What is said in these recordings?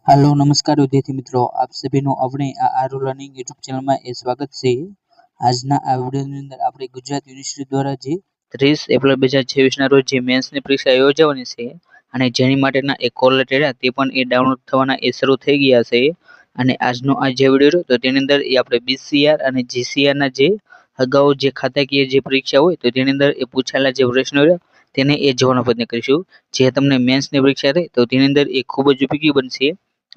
Hello नमस्कार विद्यार्थी मित्रों, आप सभी નું આપણે આ આરુ લર્નિંગ યુટ્યુબ ચેનલમાં સ્વાગત છે। આજના આ વિડિયોની અંદર આપણે ગુજરાત યુનિવર્સિટી દ્વારા જે 30 એપ્રિલ 2026 ના રોજ જે મેન્સની પરીક્ષા યોજવાની છે અને જેની માટેના એક કોલ લેટર તે પણ ડાઉનલોડ થવાના શરૂ થઈ ગયા છે। અને આજનો આ જે વિડિયો તો તેની અંદર આપણે બીસીઆર અને જીસીઆર ના જે અગાઉ જે ખાતાકીય જે પરીક્ષા હોય તો તેની અંદર પૂછાયેલા જે પ્રશ્નો તેને જોવાનો પ્રયત્ન કરીશું। જે તમને મેન્સની પરીક્ષા રહે તો તેની અંદર ખૂબ જ ઉપયોગી બનશે।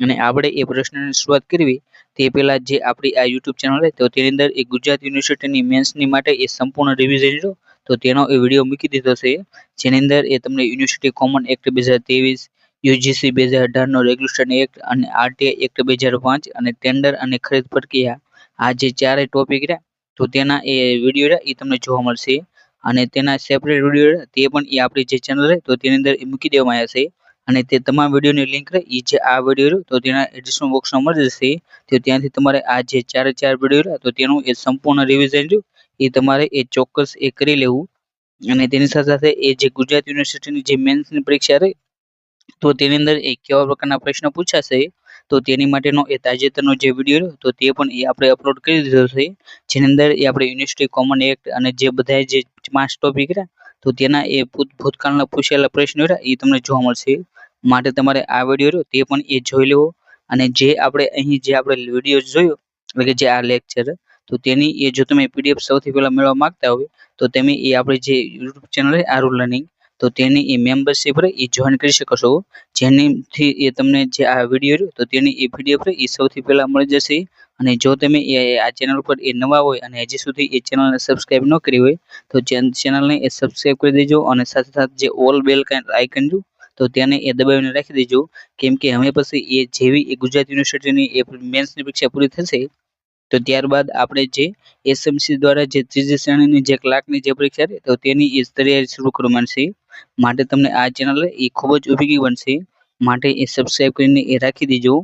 અને આપણે એ પ્રશ્નની શરૂઆત કરવી તે પહેલા જે આપણી આ YouTube ચેનલ છે તો તેની અંદર ગુજરાત યુનિવર્સિટીની મેન્સની માટે સંપૂર્ણ રિવિઝન તો તેનો વિડિયો મૂકી દીધો છે। જેની અંદર તમને યુનિવર્સિટી કોમન એક્ટ 2023, યુજીસી 2018 નો રેગ્યુલેશન એક્ટ અને આરટીઆઈ એક્ટ 2005 અને ટેન્ડર અને ખરીદ પ્રક્રિયા આ જે ચારે ટોપિક રહ્યા તો તેના વિડિયો તમને જોવા મળશે। અને તેના સેપરેટ વિડિયો તે પણ આપણી જે ચેનલ છે તો તેની અંદર મૂકી દેવામાં આવ્યા છે। અને તે તમામ વિડિયોની લિંક જે આ વિડિયો તો તેના ડિસ્ક્રિપ્શન બોક્સમાં મળી જશે। તો ત્યાંથી તમારે આ જે ચાર વિડિયો તો તેનું સંપૂર્ણ રિવિઝન તમારે ચોક્કસ કરી લેવું। અને તેની સાથે સાથે જે ગુજરાત યુનિવર્સિટીની જે મેન્સની પરીક્ષા રહી તો તેની અંદર કેવા પ્રકારના પ્રશ્નો પૂછાશે તો તેની માટેનો તાજેતરનો જે વિડિયો તો તે પણ આપણે અપલોડ કરી દીધો છે। જેની અંદર આપણે યુનિવર્સિટી કોમન એક્ટ અને જે બધા જે 5 ટોપિક રહ્યા તો તેના ભૂતકાળના પૂછેલા પ્રશ્નો તમને જોવા મળશે। માટે તમારે આ વિડિયો તે પણ જોઈ લેવો। અને જે આપણે અહીં જે આપણે વિડિયો જોયો એટલે કે જે આ લેક્ચર તો તેની જો તમે પીડીએફ સૌથી પહેલા મેળવવા માંગતા હોય તો તમે આપણે જે YouTube ચેનલ છે આરુ લર્નિંગ તો તેની મેમ્બરશિપ જોઈન કરી શકો છો। જેનીથી તમને જે આ વિડિયો તો તેની પીડીએફ સૌથી પહેલા મળી જશે। અને જો તમે આ ચેનલ પર નવા હોય અને હજી સુધી ચેનલને સબસ્ક્રાઇબ ન કરી હોય તો ચેનલને સબસ્ક્રાઇબ કરી દેજો। અને સાથે સાથે જે ઓલ બેલ આઇકન તો તેને દબાવીને રાખી દેજો। કેમ કે હવે પછી જેવી ગુજરાત યુનિવર્સિટીની મેન્સની પરીક્ષા પૂરી થશે તો ત્યારબાદ આપણે જે એસએમસી દ્વારા જે ત્રીજી શ્રેણીની જે ક્લાર્કની જે પરીક્ષા છે તો તેની તૈયારી શરૂ કરવાની છે। માટે તમને આ ચેનલ ખૂબ જ ઉપયોગી બનશે। માટે સબસ્ક્રાઇબ કરીને રાખી દેજો।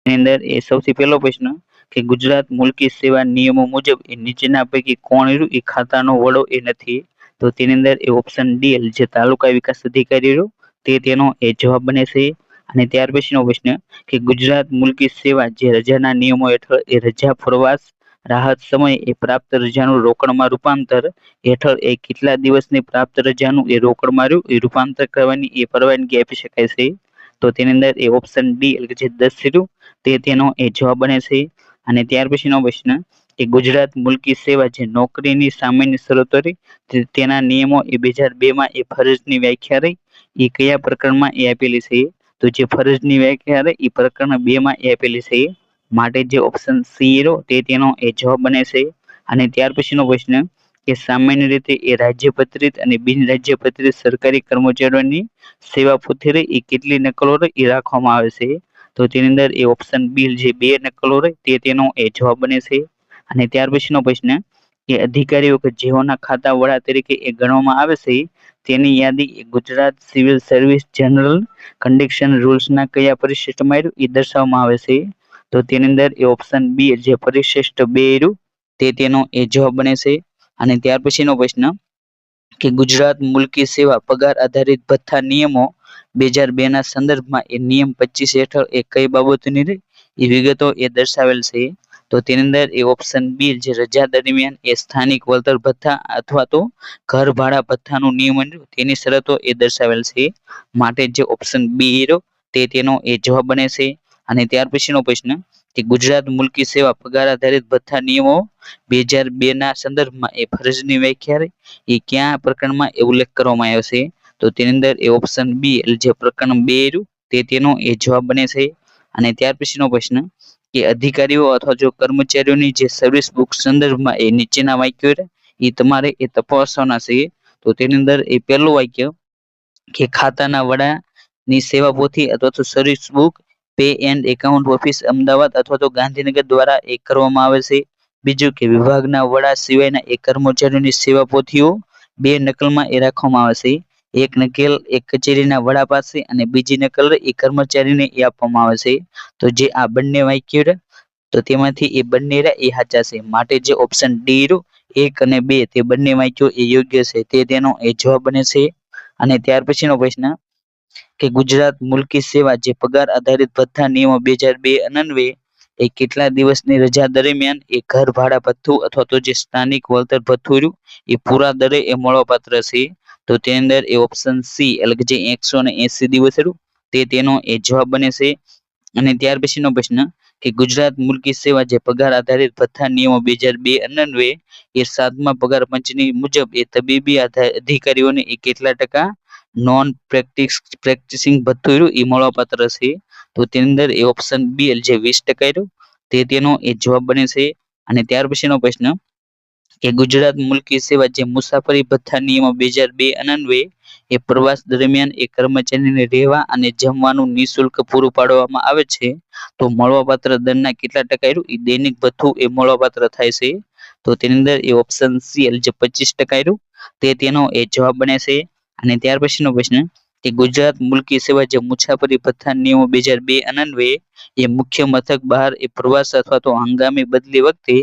એની અંદર સૌથી પહેલો પ્રશ્ન કે ગુજરાત મુલકી સેવા નિયમો મુજબ નીચેના પૈકી કોણ ખાતાનો વડો નથી તો તેની અંદર ઓપ્શન ડી જે તાલુકા વિકાસ અધિકારી તે તેનો જવાબ બને છે। અને ત્યાર પછીનો પ્રશ્ન કે ગુજરાત મુલકી સેવા જે રજાના નિયમો હેઠળ રજા પ્રવાસ રાહત સમયે પ્રાપ્ત રજાનું રોકડમાં રૂપાંતર હેઠળ કેટલા દિવસની પ્રાપ્ત રજાનું રોકડમાં રૂપાંતર કરવાની પરવાનગી આપી શકાય છે તો તેની અંદર ઓપ્શન ડી એટલે કે જે 10 તે તેનો જવાબ બને છે। અને ત્યાર પછીનો પ્રશ્ન કે ગુજરાત મુલકી સેવા જે નોકરીની સામાન્ય શરતો તેના નિયમો 2002 માં ફરજની વ્યાખ્યા રહી કયા પ્રકરણમાં આપેલી છે તો જે ફરજની વ્યાખ્યા એ પ્રકરણ 2 માં આપેલી છે। માટે જે ઓપ્શન સી તે તેનો જવાબ બને છે। અને ત્યાર પછીનો પ્રશ્ન કે સામાન્ય રીતે રાજ્યપત્રિત અને બિન રાજ્યપત્રિત સરકારી કર્મચારીઓની સેવા પોથી કેટલી નકલો રાખવામાં આવે છે તો તેની અંદર ઓપ્શન બી જે 2 નકલો તે તેનો જવાબ બને છે। અને ત્યાર પછીનો પ્રશ્ન કે અધિકારીઓ કે જેઓના ખાતા વડા તરીકે ગણવામાં આવે છે તેની યાદી Gujarat civil service general condition રૂલ્સના કયા પરિશિષ્ટમાં દર્શાવવામાં આવે છે તો તેની અંદર ઓપ્શન બી જે પરિશિષ્ટ 2 તે તેનો જવાબ બને છે। અને ત્યાર પછીનો પ્રશ્ન કે ગુજરાત મુલકી સેવા પગાર આધારિત ભથ્થા નિયમો 2002 ના સંદર્ભમાં નિયમ 25 હેઠળ કઈ બાબતોની વિગતો દર્શાવેલ છે તો તેની અંદર ઓપ્શન બી જે રજા દરમિયાન સ્થાનિક વળતર ભથ્થા અથવા તો ઘર ભાડા ભથ્થાનું નિયમન તેની શરતો દર્શાવેલ છે। માટે જે ઓપ્શન બી તે તેનો જવાબ બને છે। અને ત્યાર પછીનો પ્રશ્ન કે ગુજરાત મુલકી સેવા પગાર આધારિત ભથ્થા નિયમો 2002 ના સંદર્ભમાં ફરજની વ્યાખ્યા ક્યાં પ્રકરણમાં ઉલ્લેખ કરવામાં આવ્યો છે તો તેની અંદર ઓપ્શન બી જે પ્રકરણ 2 તે તેનો જવાબ બને છે। અને ત્યાર પછીનો પ્રશ્ન કે અધિકારીઓ અથવા જો કર્મચારીઓની જે સર્વિસ બુક સંદર્ભમાં નીચેના વાક્યો તમારે તપાસવાના છે તો તેની અંદર પહેલું વાક્ય કે ખાતાના વડાની સેવા પોથી અથવા તો service book pay and account office Ahmedabad અથવા તો ગાંધીનગર દ્વારા કરવામાં આવે છે। બીજું કે વિભાગના વડા સિવાયના કર્મચારીઓની સેવા પોથીઓ 2 નકલમાં રાખવામાં આવે છે। એક નકલ એક કચેરીના વડા પાસે અને બીજી નકલ કર્મચારીને આપવામાં આવે છે। તો જે આ બંને વાક્ય તો તેમાંથી બંને સાચા છે। માટે જે ઓપ્શન ડી 1 અને 2 તે બંને વાક્યો યોગ્ય છે તે તેનો જવાબ બને છે। અને ત્યાર પછીનો પ્રશ્ન કે ગુજરાત મુલ્કી સેવા જે પગાર આધારિત ભથ્થા નિયમો 2002 અન્વયે એ કેટલા દિવસની રજા દરમિયાન એ ઘર ભાડા ભથ્થું અથવા તો જે સ્થાનિક વળતર ભથ્થું રહ્યું એ પૂરા દરે એ મળવાપાત્ર છે. તો તેની અંદર એ ઓપ્શન સી એટલે કે જે 180 દિવસ રહ્યું તે તેનો એ જવાબ બને છે. અને ત્યાર પછીનો પ્રશ્ન કે ગુજરાત મુલ્કી સેવા જે પગાર આધારિત ભથ્થા નિયમો 2002 અન્વયે એ 7મા પગાર પંચની મુજબ એ તબીબી અધિકારીઓને એ કેટલા ટકા નોન પ્રેક્ટિસિંગ ભથ્થું રહ્યું એ મળવાપાત્ર છે. તો તેની અંદર એ ઓપ્શન બી જે 20% રહ્યું તે તેનો એ જવાબ બને છે. અને ત્યાર પછીનો પ્રશ્ન કે ગુજરાત મુલ્કી સેવા જે મુસાફરી ભથ્થા નિયમો 2002 અન્વયે એ પ્રવાસ દરમિયાન એ કર્મચારીને રહેવા અને જમવાનું નિઃશુલ્ક પૂરું પાડવામાં આવે છે. તો મળવાપાત્ર દરના કેટલા ટકા રહ્યું એ દૈનિક ભથ્થું એ મળવાપાત્ર થાય છે. તો તેની અંદર એ ઓપ્શન સી જે 25% રહ્યું તે તેનો એ જવાબ બને છે. અને ત્યાર પછીનો પ્રશ્ન કે ગુજરાત મુલ્કી સેવા જે મુસાફરી ભથ્થા નિયમો 2002 અન્વયે એ મુખ્ય મથક બહાર એ પ્રવાસ અથવા તો હંગામી બદલી વખતે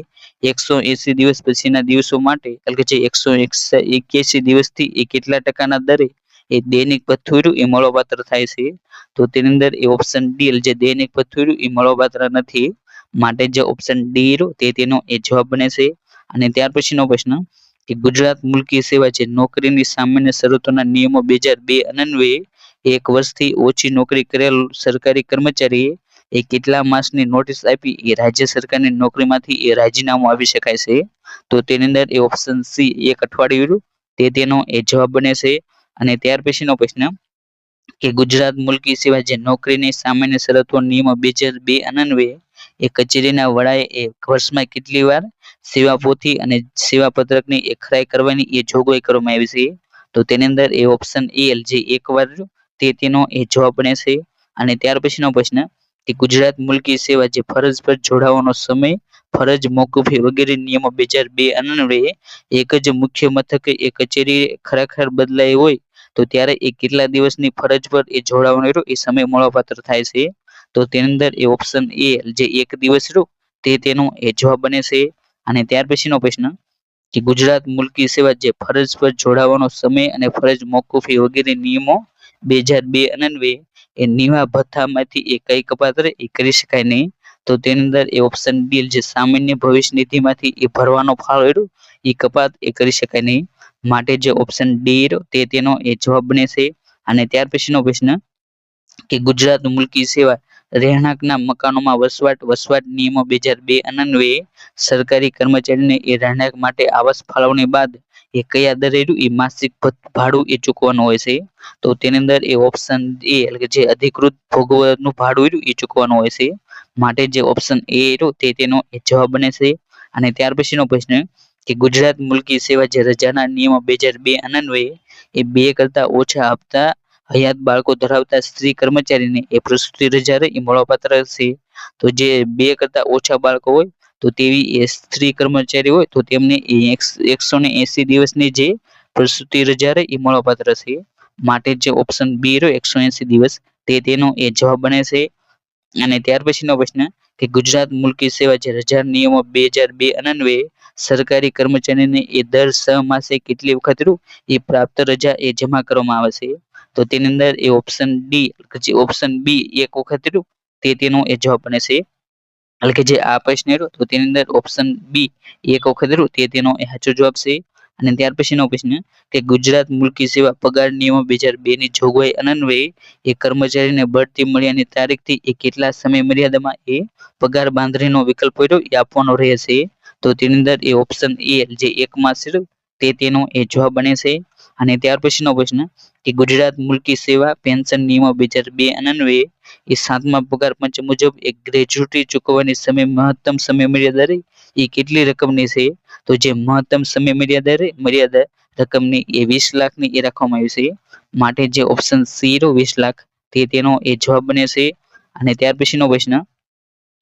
180 દિવસ પછીના દિવસો માટે એટલે કે જે 181 દિવસથી એ કેટલા ટકાના દરે એ દૈનિક ભથ્થું રહ્યું એ મળવાપાત્ર થાય છે. તો તેની અંદર એ ઓપ્શન ડી જે દૈનિક ભથ્થું રહ્યું એ મળવાપાત્ર નથી. માટે જે ઓપ્શન ડી રહ્યું તે તેનો એ જવાબ બને છે. અને ત્યાર પછીનો પ્રશ્ન કે ગુજરાત મુલ્કી સેવા જે નોકરીની સામાન્ય શરતોના નિયમો 2002 અન્વયે 1 વર્ષથી ઓછી નોકરી કરેલ સરકારી કર્મચારીએ એ કેટલા માસની નોટિસ આપી એ રાજ્ય સરકારની નોકરીમાંથી એ રાજીનામું આપી શકાય છે. તો તેની અંદર એ ઓપ્શન સી 1 અઠવાડિયું તે તેનો એ જવાબ બને છે. અને ત્યાર પછીનો પ્રશ્ન કે ગુજરાત મુલ્કી સેવા જે નોકરીની સામાન્ય શરતો નિયમો 2002 અન્વયે એ કચેરીના વડાએ એ વર્ષમાં કેટલી વાર સેવા પોથી અને સેવા પત્રકની એ ખરાઈ કરવાની એ જોગવાઈ કરવામાં આવી છે. તો તેની અંદર એ ઓપ્શન એ જે 1 વાર તે તેનો એ જવાબ બને છે. અને ત્યાર પછીનો પ્રશ્ન કે ગુજરાત મુલ્કી સેવા જે ફરજ પર જોડાવાનો સમય ફરજ મોકૂફી વગેરે નિયમો 2002 અન્વયે એક જ મુખ્ય મથકે એ કચેરી ખરેખર બદલાઈ હોય તો ત્યારે એ કેટલા દિવસની ફરજ પર એ જોડાવાનો રહ્યો એ સમય મળવાપાત્ર થાય છે. તો તેની અંદર એ ઓપ્શન એ જે 1 દિવસ રહ્યો તે તેનો એ જવાબ બને છે. અને ત્યાર પછીનો પ્રશ્ન કે ગુજરાત મુલ્કી સેવા જે ફરજ પર જોડાવાનો સમય અને ફરજ મોકૂફી વગેરે નિયમો 2002 અન્વયે એ નિવા ભથ્થામાંથી એ કઈ કપાત એ કરી શકાય નહીં. તો તેની અંદર એ ઓપ્શન ડી જે સામાન્ય ભવિષ્ય નિધિમાંથી એ ભરવાનો ફાળો રહ્યો એ કપાત એ કરી શકાય નહીં. માટે જે ઓપ્શન ડી તે તેનો એ જવાબ બને છે. અને ત્યાર પછીનો પ્રશ્ન કે ગુજરાત મુલ્કી સેવા રહેણાંકના મકાનોમાં વસવાટ નિયમો 2002 અન્વયે સરકારી કર્મચારીને એ રહેણાંક માટે આવાસ ફાળવણી બાદ એ કયા દરે એ માસિક ભાડું એ ચૂકવવાનું હોય છે. તો તેની અંદર એ ઓપ્શન એ એટલે કે જે અધિકૃત ભોગવવાનું ભાડું રહ્યું એ ચૂકવવાનું હોય છે. માટે જે ઓપ્શન એ રહ્યો તે તેનો એ જવાબ બને છે. અને ત્યાર પછીનો પ્રશ્ન કે ગુજરાત મુલ્કી સેવા જે રજાના નિયમો 2002 અન્વયે એ 2 કરતા ઓછા હપ્તા હયાત બાળકો ધરાવતા સ્ત્રી કર્મચારીને એ પ્રસૂતિ રજા એ મળવાપાત્ર છે. તો જે 2 કરતા ઓછા બાળકો હોય તો તેવી એ સ્ત્રી કર્મચારી હોય તો તેમને 180 દિવસની જે પ્રસૂતિ રજા એ મળવાપાત્ર છે. માટે જે ઓપ્શન બી રહ્યો 180 દિવસ તે તેનો એ જવાબ બને છે. અને ત્યાર પછીનો પ્રશ્ન કે ગુજરાત મુલ્કી સેવા જે રજા નિયમો 2002 અન્વયે સરકારી કર્મચારીને એ દર 6 માસે કેટલી વખત એ પ્રાપ્ત રજા એ જમા કરવામાં આવે છે. તો તેની અંદર એ ઓપ્શન ડી જે ઓપ્શન બી 1 વખત તે તેનો એ જવાબ બને છે. એટલે કે જે આ પ્રશ્ન રહ્યો તો તેની અંદર ઓપ્શન બી 1 વખત તે તેનો એ સાચો જવાબ છે. અને ત્યાર પછીનો પ્રશ્ન કે ગુજરાત મુલ્કી સેવા પગાર નિયમો 2002 ની જોગવાઈ અન્વયે એ કર્મચારીને બઢતી મળ્યાની તારીખથી એ કેટલા સમય મર્યાદામાં એ પગાર બાંધણીનો વિકલ્પ રહ્યો એ આપવાનો રહે છે. તો તેની અંદર એ ઓપ્શન એ જે 1 માસ તે તેનો એ જવાબ બને છે. અને ત્યાર પછીનો પ્રશ્ન કે ગુજરાત મુલ્કી સેવા પેન્શન નિયમો 2002 અન્વયે એ 7મા પગાર પંચ મુજબ એક ગ્રેજ્યુટી ચૂકવવાની મહત્તમ સમય મર્યાદા એ કેટલી રકમની છે. તો જે મહત્તમ સમય મર્યાદા રકમની એ 20 લાખની એ રાખવામાં આવી છે. માટે જે ઓપ્શન સી 20 લાખ તે તેનો એ જવાબ બને છે. અને ત્યાર પછીનો પ્રશ્ન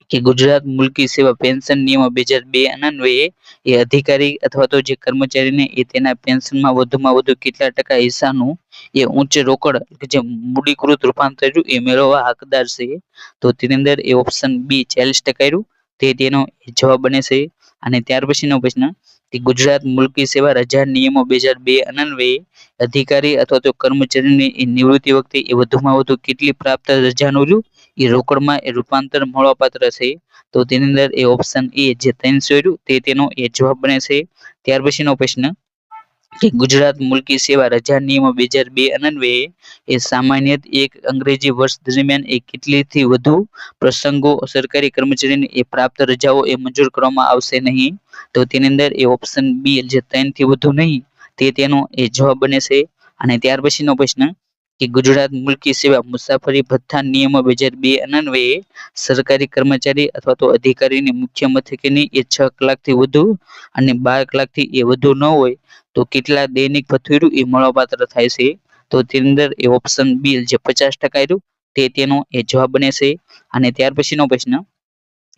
કે ગુજરાત મુલ્કી સેવા પેન્શન નિયમો 2002 અન્વયે એ અધિકારી અથવા તો જે કર્મચારીને એ તેના પેન્શનમાં વધુમાં વધુ કેટલા ટકા હિસ્સાનું એ ઉચ્ચ રોકડ જે મૂડીકૃત રૂપાંતર એ મેળવવા હકદાર છે. તો તેની અંદર એ ઓપ્શન બી 40% તે તેનો જવાબ બને છે. અને ત્યાર પછીનો પ્રશ્ન કે ગુજરાત મુલ્કી સેવા રજા નિયમો 2002 અન્વયે અધિકારી અથવા તો કર્મચારીની નિવૃત્તિ વખતે એ વધુમાં વધુ કેટલી પ્રાપ્ત રજાનું એ રોકડમાં એ રૂપાંતર મળવાપાત્ર છે. તો તેની અંદર એ ઓપ્શન એ જે 300 તે તેનો એ જવાબ બને છે. ત્યાર પછીનો પ્રશ્ન કે ગુજરાત મુલ્કી સેવા રજા નિયમો 2002 અન્વયે એ સામાન્ય એક અંગ્રેજી વર્ષ દરમિયાન એ કેટલીથી વધુ પ્રસંગો સરકારી કર્મચારીને એ પ્રાપ્ત રજાઓ એ મંજૂર કરવામાં આવશે નહીં. તો તેની અંદર એ ઓપ્શન બી જે 3 થી વધુ નહીં તે તેનો એ જવાબ બને છે. અને ત્યાર પછીનો પ્રશ્ન કે ગુજરાત મુલ્કી સેવા મુસાફરી ભથ્થા નિયમો 2002 અન્વયે સરકારી કર્મચારી અથવા તો અધિકારીની મુખ્ય મથકેની એ 6 કલાકથી વધુ અને 12 કલાકથી એ વધુ ન હોય તો કેટલા દૈનિક ભથ્થું એ મળવાપાત્ર થાય છે. તો તેની અંદર એ ઓપ્શન બી જે 50% તે તેનો એ જવાબ બને છે. અને ત્યાર પછીનો પ્રશ્ન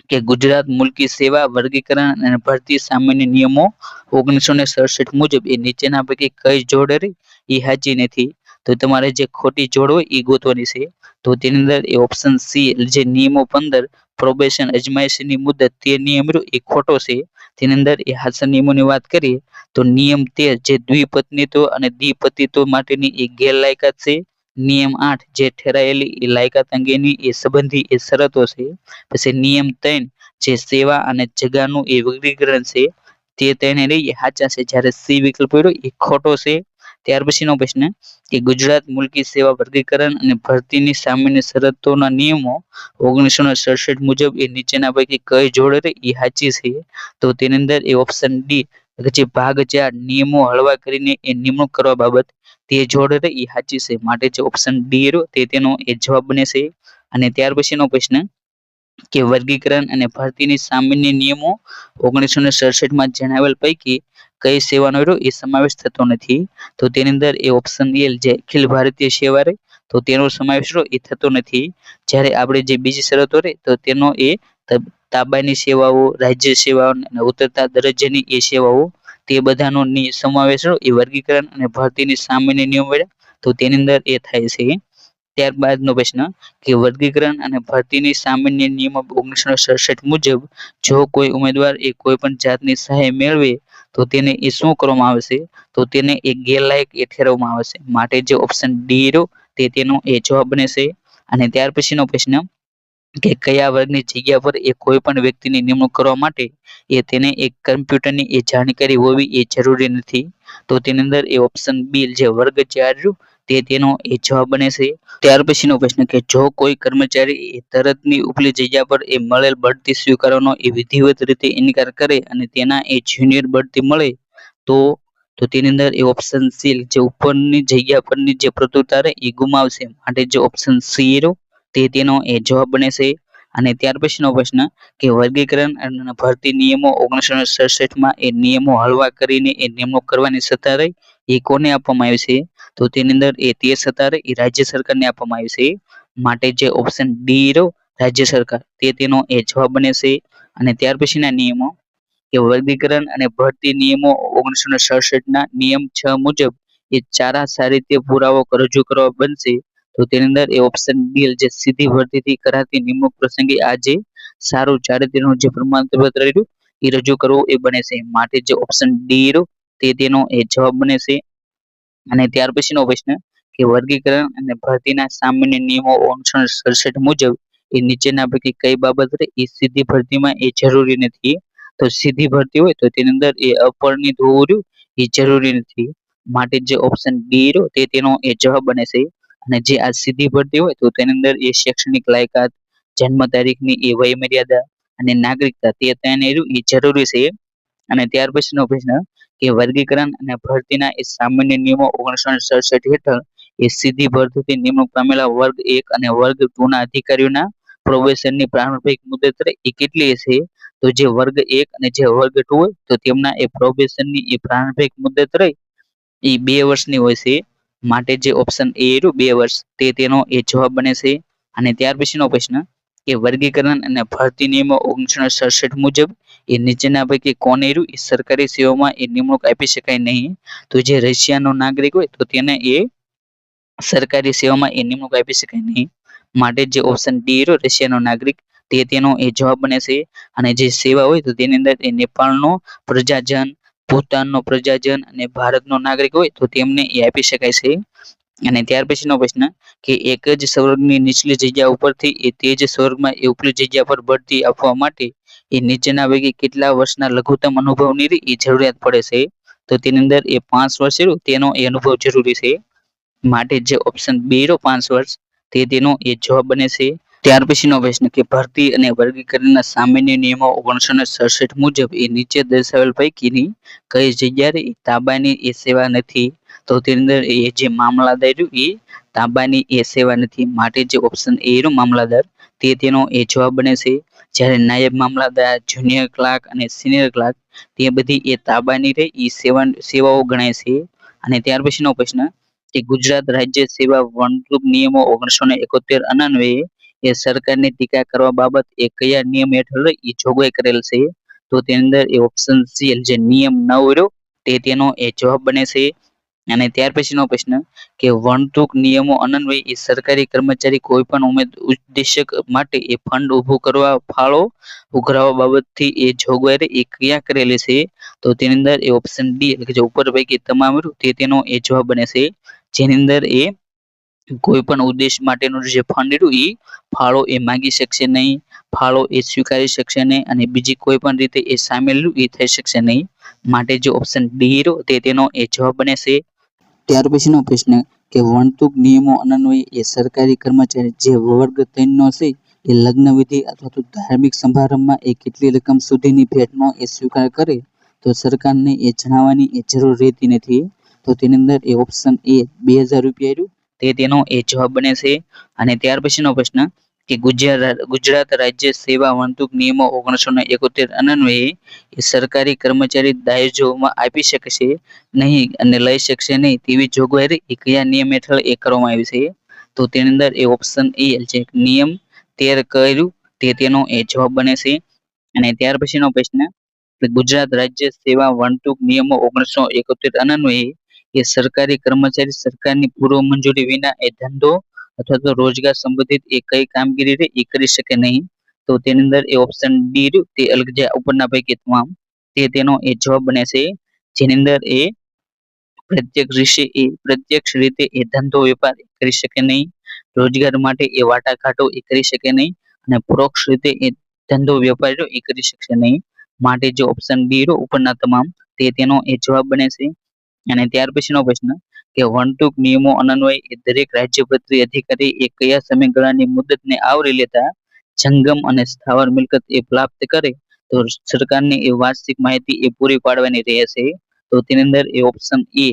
કે ગુજરાત મુલ્કી સેવા વર્ગીકરણ અને ભરતી સામાન્ય નિયમો 1967 મુજબ એ નીચેના પૈકી કઈ જોડ એ સાચી નથી. તો તમારે જે ખોટી જોડ હોય એ ગોતવાની છે. તો તેની અંદર એ ઓપ્શન સી જે નિયમો 15 પ્રોબેશન અજમાયશની મુદત તે નિયમ એ ખોટો છે. તેની અંદર એ હાસ્ય નિયમોની વાત કરીએ તો નિયમ 13 જે દ્વિપત્નીત્વ અને દ્વિપતિત્વ માટેની એ ગેરલાયકાત છે. નિયમ 8 જે ઠેરાયેલી એ લાયકાત અંગેની એ સંબંધી એ શરતો છે. પછી નિયમ 3 જે સેવા અને જગાનું એ વર્ગીકરણ છે તે તેને લઈ સાચા છે જ્યારે સી વિકલ્પ એ ખોટો છે. ત્યાર પછીનો પ્રશ્ન કે ગુજરાત મુલ્કી સેવા વર્ગીકરણ અને ભરતીની સામાન્ય શરતોના નિયમો 1967 મુજબ એ નીચેના પૈકી કઈ જોડ એ સાચી છે. તો તેની અંદર એ ઓપ્શન ડી જે ભાગ 4 નિયમો હળવા કરીને એ નિમણૂક કરવા બાબત તે જોડ એ સાચી છે. માટે જે ઓપ્શન ડી તે તેનો એ જવાબ બને છે. અને ત્યાર પછીનો પ્રશ્ન કે વર્ગીકરણ અને ભરતીની સામાન્ય નિયમો 1967 માં જણાવેલ પૈકી કઈ સેવાનો એ સમાવેશ થતો નથી. તો તેની અંદર એ ઓપ્શન એલ જે અખિલ ભારતીય સેવા તો તેનો સમાવેશ એ થતો નથી. જ્યારે આપણે જે બીજી શરતો તો તેનો એ તાબાની સેવાઓ, રાજ્ય સેવાઓ અને ઉતરતા દરજ્જાની એ સેવાઓ તે બધાનો સમાવેશ એ વર્ગીકરણ અને ભરતીની સામાન્ય નિયમો તો તેની અંદર એ થાય છે. ત્યારબાદનો પ્રશ્ન કે વર્ગીકરણ અને ભરતીની સામાન્ય નિયમો 1967 મુજબ જો કોઈ ઉમેદવાર એ કોઈ પણ જાતની સહાય મેળવે તો તેને એ શું કરવામાં આવશે. તો તેને એ ગેરલાયક એ ઠેરવવામાં આવશે. માટે જે ઓપ્શન ડી તે તેનો એ જવાબ બને છે. અને ત્યાર પછીનો પ્રશ્ન કે કયા વર્ગની જગ્યા પર એ કોઈ પણ વ્યક્તિની નિમણૂક કરવા માટે એ તેને એક કમ્પ્યુટરની એ જાણકારી હોવી એ જરૂરી નથી. તો તેની અંદર એ ઓપ્શન બી જે વર્ગ 4 તે તેનો એ જવાબ બને છે. ત્યાર પછીનો પ્રશ્ન કે જો કોઈ કર્મચારી એ તરતની ઉપલી જગ્યા પર એ મળેલ બઢતી સ્વીકારવાનો એ વિધિવત રીતે ઇનકાર કરે અને તેના એ જુનિયર બઢતી મળે તો તેની અંદર એ ઓપ્શન સી જે ઉપરની જગ્યા પરની જે પ્રતુરતા એ ગુમાવશે. માટે જે ઓપ્શન સી તે તેનો એ જવાબ બને છે. અને ત્યાર પછીનો પ્રશ્ન કે વર્ગીકરણ અને ભરતી નિયમો 1967 માં એ નિયમો હળવા કરીને એ નિમણૂક કરવાની સત્તા રહી એ કોને આપવામાં આવી છે. તો તેની અંદર એ તે સત્તા એ રાજ્ય સરકારને આપવામાં આવી છે. માટે જે ઓપ્શન ડી રાજ્ય સરકાર તે તેનો એ જવાબ બને છે. અને ત્યાર પછીના નિયમો કે વર્ગીકરણ અને ભરતી નિયમો 1967 ના નિયમ 6 મુજબ એ ચારા સાહિત્ય પુરાવો રજૂ કરવા બનશે. તો તેની અંદર એ ઓપ્શન ડી જે સીધી ભરતીથી કરાતી નિમણૂક પ્રસંગે આ જે સારું ચારિત્ર્યનું જે પ્રમાણપત્ર રહ્યું એ રજૂ કરવું એ બને છે. માટે જે ઓપ્શન ડી તે તેનો એ જવાબ બને છે. અને ત્યાર પછીનો પ્રશ્ન કે વર્ગીકરણ અને ભરતીના સામાન્ય નિયમો 1967 મુજબ એ નીચેના પૈકી કઈ બાબત એ સીધી ભરતીમાં એ જરૂરી નથી. તો સીધી ભરતી હોય તો તેની અંદર એ અપરિણિત હોવું એ જરૂરી નથી. માટે જે ઓપ્શન ડી તે તેનો એ જવાબ બને છે. અને જે આ સીધી ભરતી હોય તો તેની અંદર એ શૈક્ષણિક લાયકાત, જન્મ તારીખની એ વય મર્યાદા અને નાગરિકતા તે તેને એ જરૂરી છે. અને ત્યાર પછીનો પ્રશ્ન કે વર્ગીકરણ અને ભરતીના એ સામાન્ય નિયમો 1967 હેઠળ એ સીધી ભરતીથી નિમણૂક પામેલા વર્ગ 1 અને વર્ગ 2 ના અધિકારીઓના પ્રોબેશનની પ્રારંભિક મુદત એ કેટલી છે. તો જે વર્ગ 1 અને જે વર્ગ 2 હોય તો તેમના એ પ્રોબેશનની એ પ્રારંભિક મુદત રહી એ 2 વર્ષની હોય છે. માટે જે ઓપ્શન એ 2 વર્ષ તે તેનો એ જવાબ બને છે. અને ત્યાર પછીનો પ્રશ્ન કે વર્ગીકરણ અને ભરતી નિયમો 1967 મુજબ એ નીચેના પૈકી કોને એ સરકારી સેવામાં એ નિમણૂક આપી શકાય નહીં. તો જે રશિયાનો નાગરિક હોય તો તેને એ સરકારી સેવામાં એ નિમણૂક આપી શકાય નહીં. માટે જે ઓપ્શન ડી રશિયાનો નાગરિક તે તેનો એ જવાબ બને છે. અને જે સેવા હોય તો તેની અંદર એ નેપાળનો પ્રજાજન, ભૂતાનનો પ્રજાજન અને ભારતનો નાગરિક હોય તો તેમને એ આપી શકાય છે. અને ત્યાર પછીનો પ્રશ્ન કે એક જ સ્વર્ગની નીચલી જગ્યા ઉપરથી એ તે જ સ્વર્ગમાં એ ઉપલી જગ્યા પર બઢતી આપવા માટે એ નીચેના પૈકી કેટલા વર્ષના લઘુત્તમ અનુભવની એ જરૂરિયાત પડે છે? તો તેની અંદર એ 5 વર્ષ રહ્યું તેનો એ અનુભવ જરૂરી છે. માટે જે ઓપ્શન બી રહ્યો 5 વર્ષ તેનો એ જવાબ બને છે. ત્યાર પછીનો પ્રશ્ન કે ભરતી અને વર્ગીકરણના સામાન્ય નિયમો 1967 મુજબ એ નીચે દર્શાવેલ પૈકીની કઈ જગ્યાએ તાબાની એ સેવા નથી? તો તેની અંદર એ જે મામલાદાર રહ્યું એ તાબાની એ સેવા નથી. માટે જે ઓપ્શન એ રહ્યો મામલાદાર તેનો એ જવાબ બને છે. જ્યારે નાયબ મામલાદાર, જુનિયર ક્લાર્ક અને સિનિયર ક્લાર્ક તે બધી એ તાબાની એ સેવાઓ ગણાય છે. અને ત્યાર પછીનો પ્રશ્ન કે ગુજરાત રાજ્ય સેવા વર્તણૂક નિયમો 1971 અન્વયે એ સરકારની ટીકા કરવા બાબત એ કયા નિયમ હેઠળ એ જોગવાઈ કરેલ છે? તો તેની અંદર એ ઓપ્શન સી જે નિયમ 9 રહ્યો તેનો એ જવાબ બને છે. અને ત્યાર પછીનો પ્રશ્ન કે વર્તણૂક નિયમો અન્વયે એ સરકારી કર્મચારી કોઈ પણ ઉદ્દેશક માટે એ ફંડ ઊભું કરવા ફાળો ઉઘરાવવા બાબતથી એ જોગવાઈ એ ક્યાં કરેલી છે? તો તેની અંદર એ ઓપ્શન ડી એટલે કે જે ઉપર પૈકી તમામ રહ્યું તેનો એ જવાબ બને છે. જેની અંદર એ કોઈ પણ ઉદ્દેશ માટેનું જે ફંડ રહ્યું એ ફાળો એ માંગી શકશે નહીં, ફાળો એ સ્વીકારી શકશે નહીં અને બીજી કોઈ પણ રીતે એ સામેલ એ થઈ શકશે નહીં. માટે જે ઓપ્શન ડી રહ્યો તેનો એ જવાબ બને છે. ત્યાર પછીનો પ્રશ્ન કે વર્તણૂક નિયમો અન્વયે એ સરકારી કર્મચારી જે વર્ગ 3 નો છે એ લગ્ન વિધિ અથવા તો ધાર્મિક સમારંભમાં એ કેટલી રકમ સુધીની ભેટનો એ સ્વીકાર કરે તો સરકારને એ જણાવવાની એ જરૂર રહેતી નથી. તો તેની અંદર એ ઓપ્શન એ 2000 રૂપિયા રહ્યું તેનો એ જવાબ બને છે. અને ત્યાર પછીનો પ્રશ્ન કે ગુજરાત રાજ્ય સેવા વર્તણૂક નિયમો 1971 અન્વયે એ સરકારી કર્મચારી દાયજોમાં આપી શકે છે નહીં અને લઈ શકશે નહીં તેવી જોગવાઈ એ કયા નિયમ હેઠળ એ કરવામાં આવી છે? તો તેની અંદર એ ઓપ્શન એ જે નિયમ 13 કર્યું તેનો એ જવાબ બને છે. અને ત્યાર પછીનો પ્રશ્ન ગુજરાત રાજ્ય સેવા વર્તણૂક નિયમો 1971 અન્વયે એ સરકારી કર્મચારી સરકારની પૂર્વ મંજૂરી વિના એ ધંધો અથવા તો રોજગાર સંબંધિત એ કઈ કામગીરી એ કરી શકે નહીં? તો તેની અંદર એ ઓપ્શન ડી રહ્યું તે અલગ જે ઉપરના પૈકી તમામ તેનો એ જવાબ બને છે. જેની અંદર એ પ્રત્યક્ષ રીતે એ ધંધો વેપાર કરી શકે નહીં, રોજગાર માટે એ વાટાઘાટો એ કરી શકે નહીં અને પરોક્ષ રીતે એ ધંધો વેપાર એ કરી શકશે નહીં. માટે જે ઓપ્શન ડી રહ્યો ઉપરના તમામ તેનો એ જવાબ બને છે. અને ત્યાર પછીનો પ્રશ્ન કે વર્તણૂક નિયમો અન્વયે એ દરેક રાજ્યપત્રી અધિકારી એ કયા સમયગાળાની મુદતને આવરી લેતા જંગમ અને સ્થાવર મિલકત એ પ્રાપ્ત કરે તો સરકારને એ વાર્ષિક માહિતી એ પૂરી પાડવાની રહેશે? તો તેની અંદર એ ઓપ્શન એ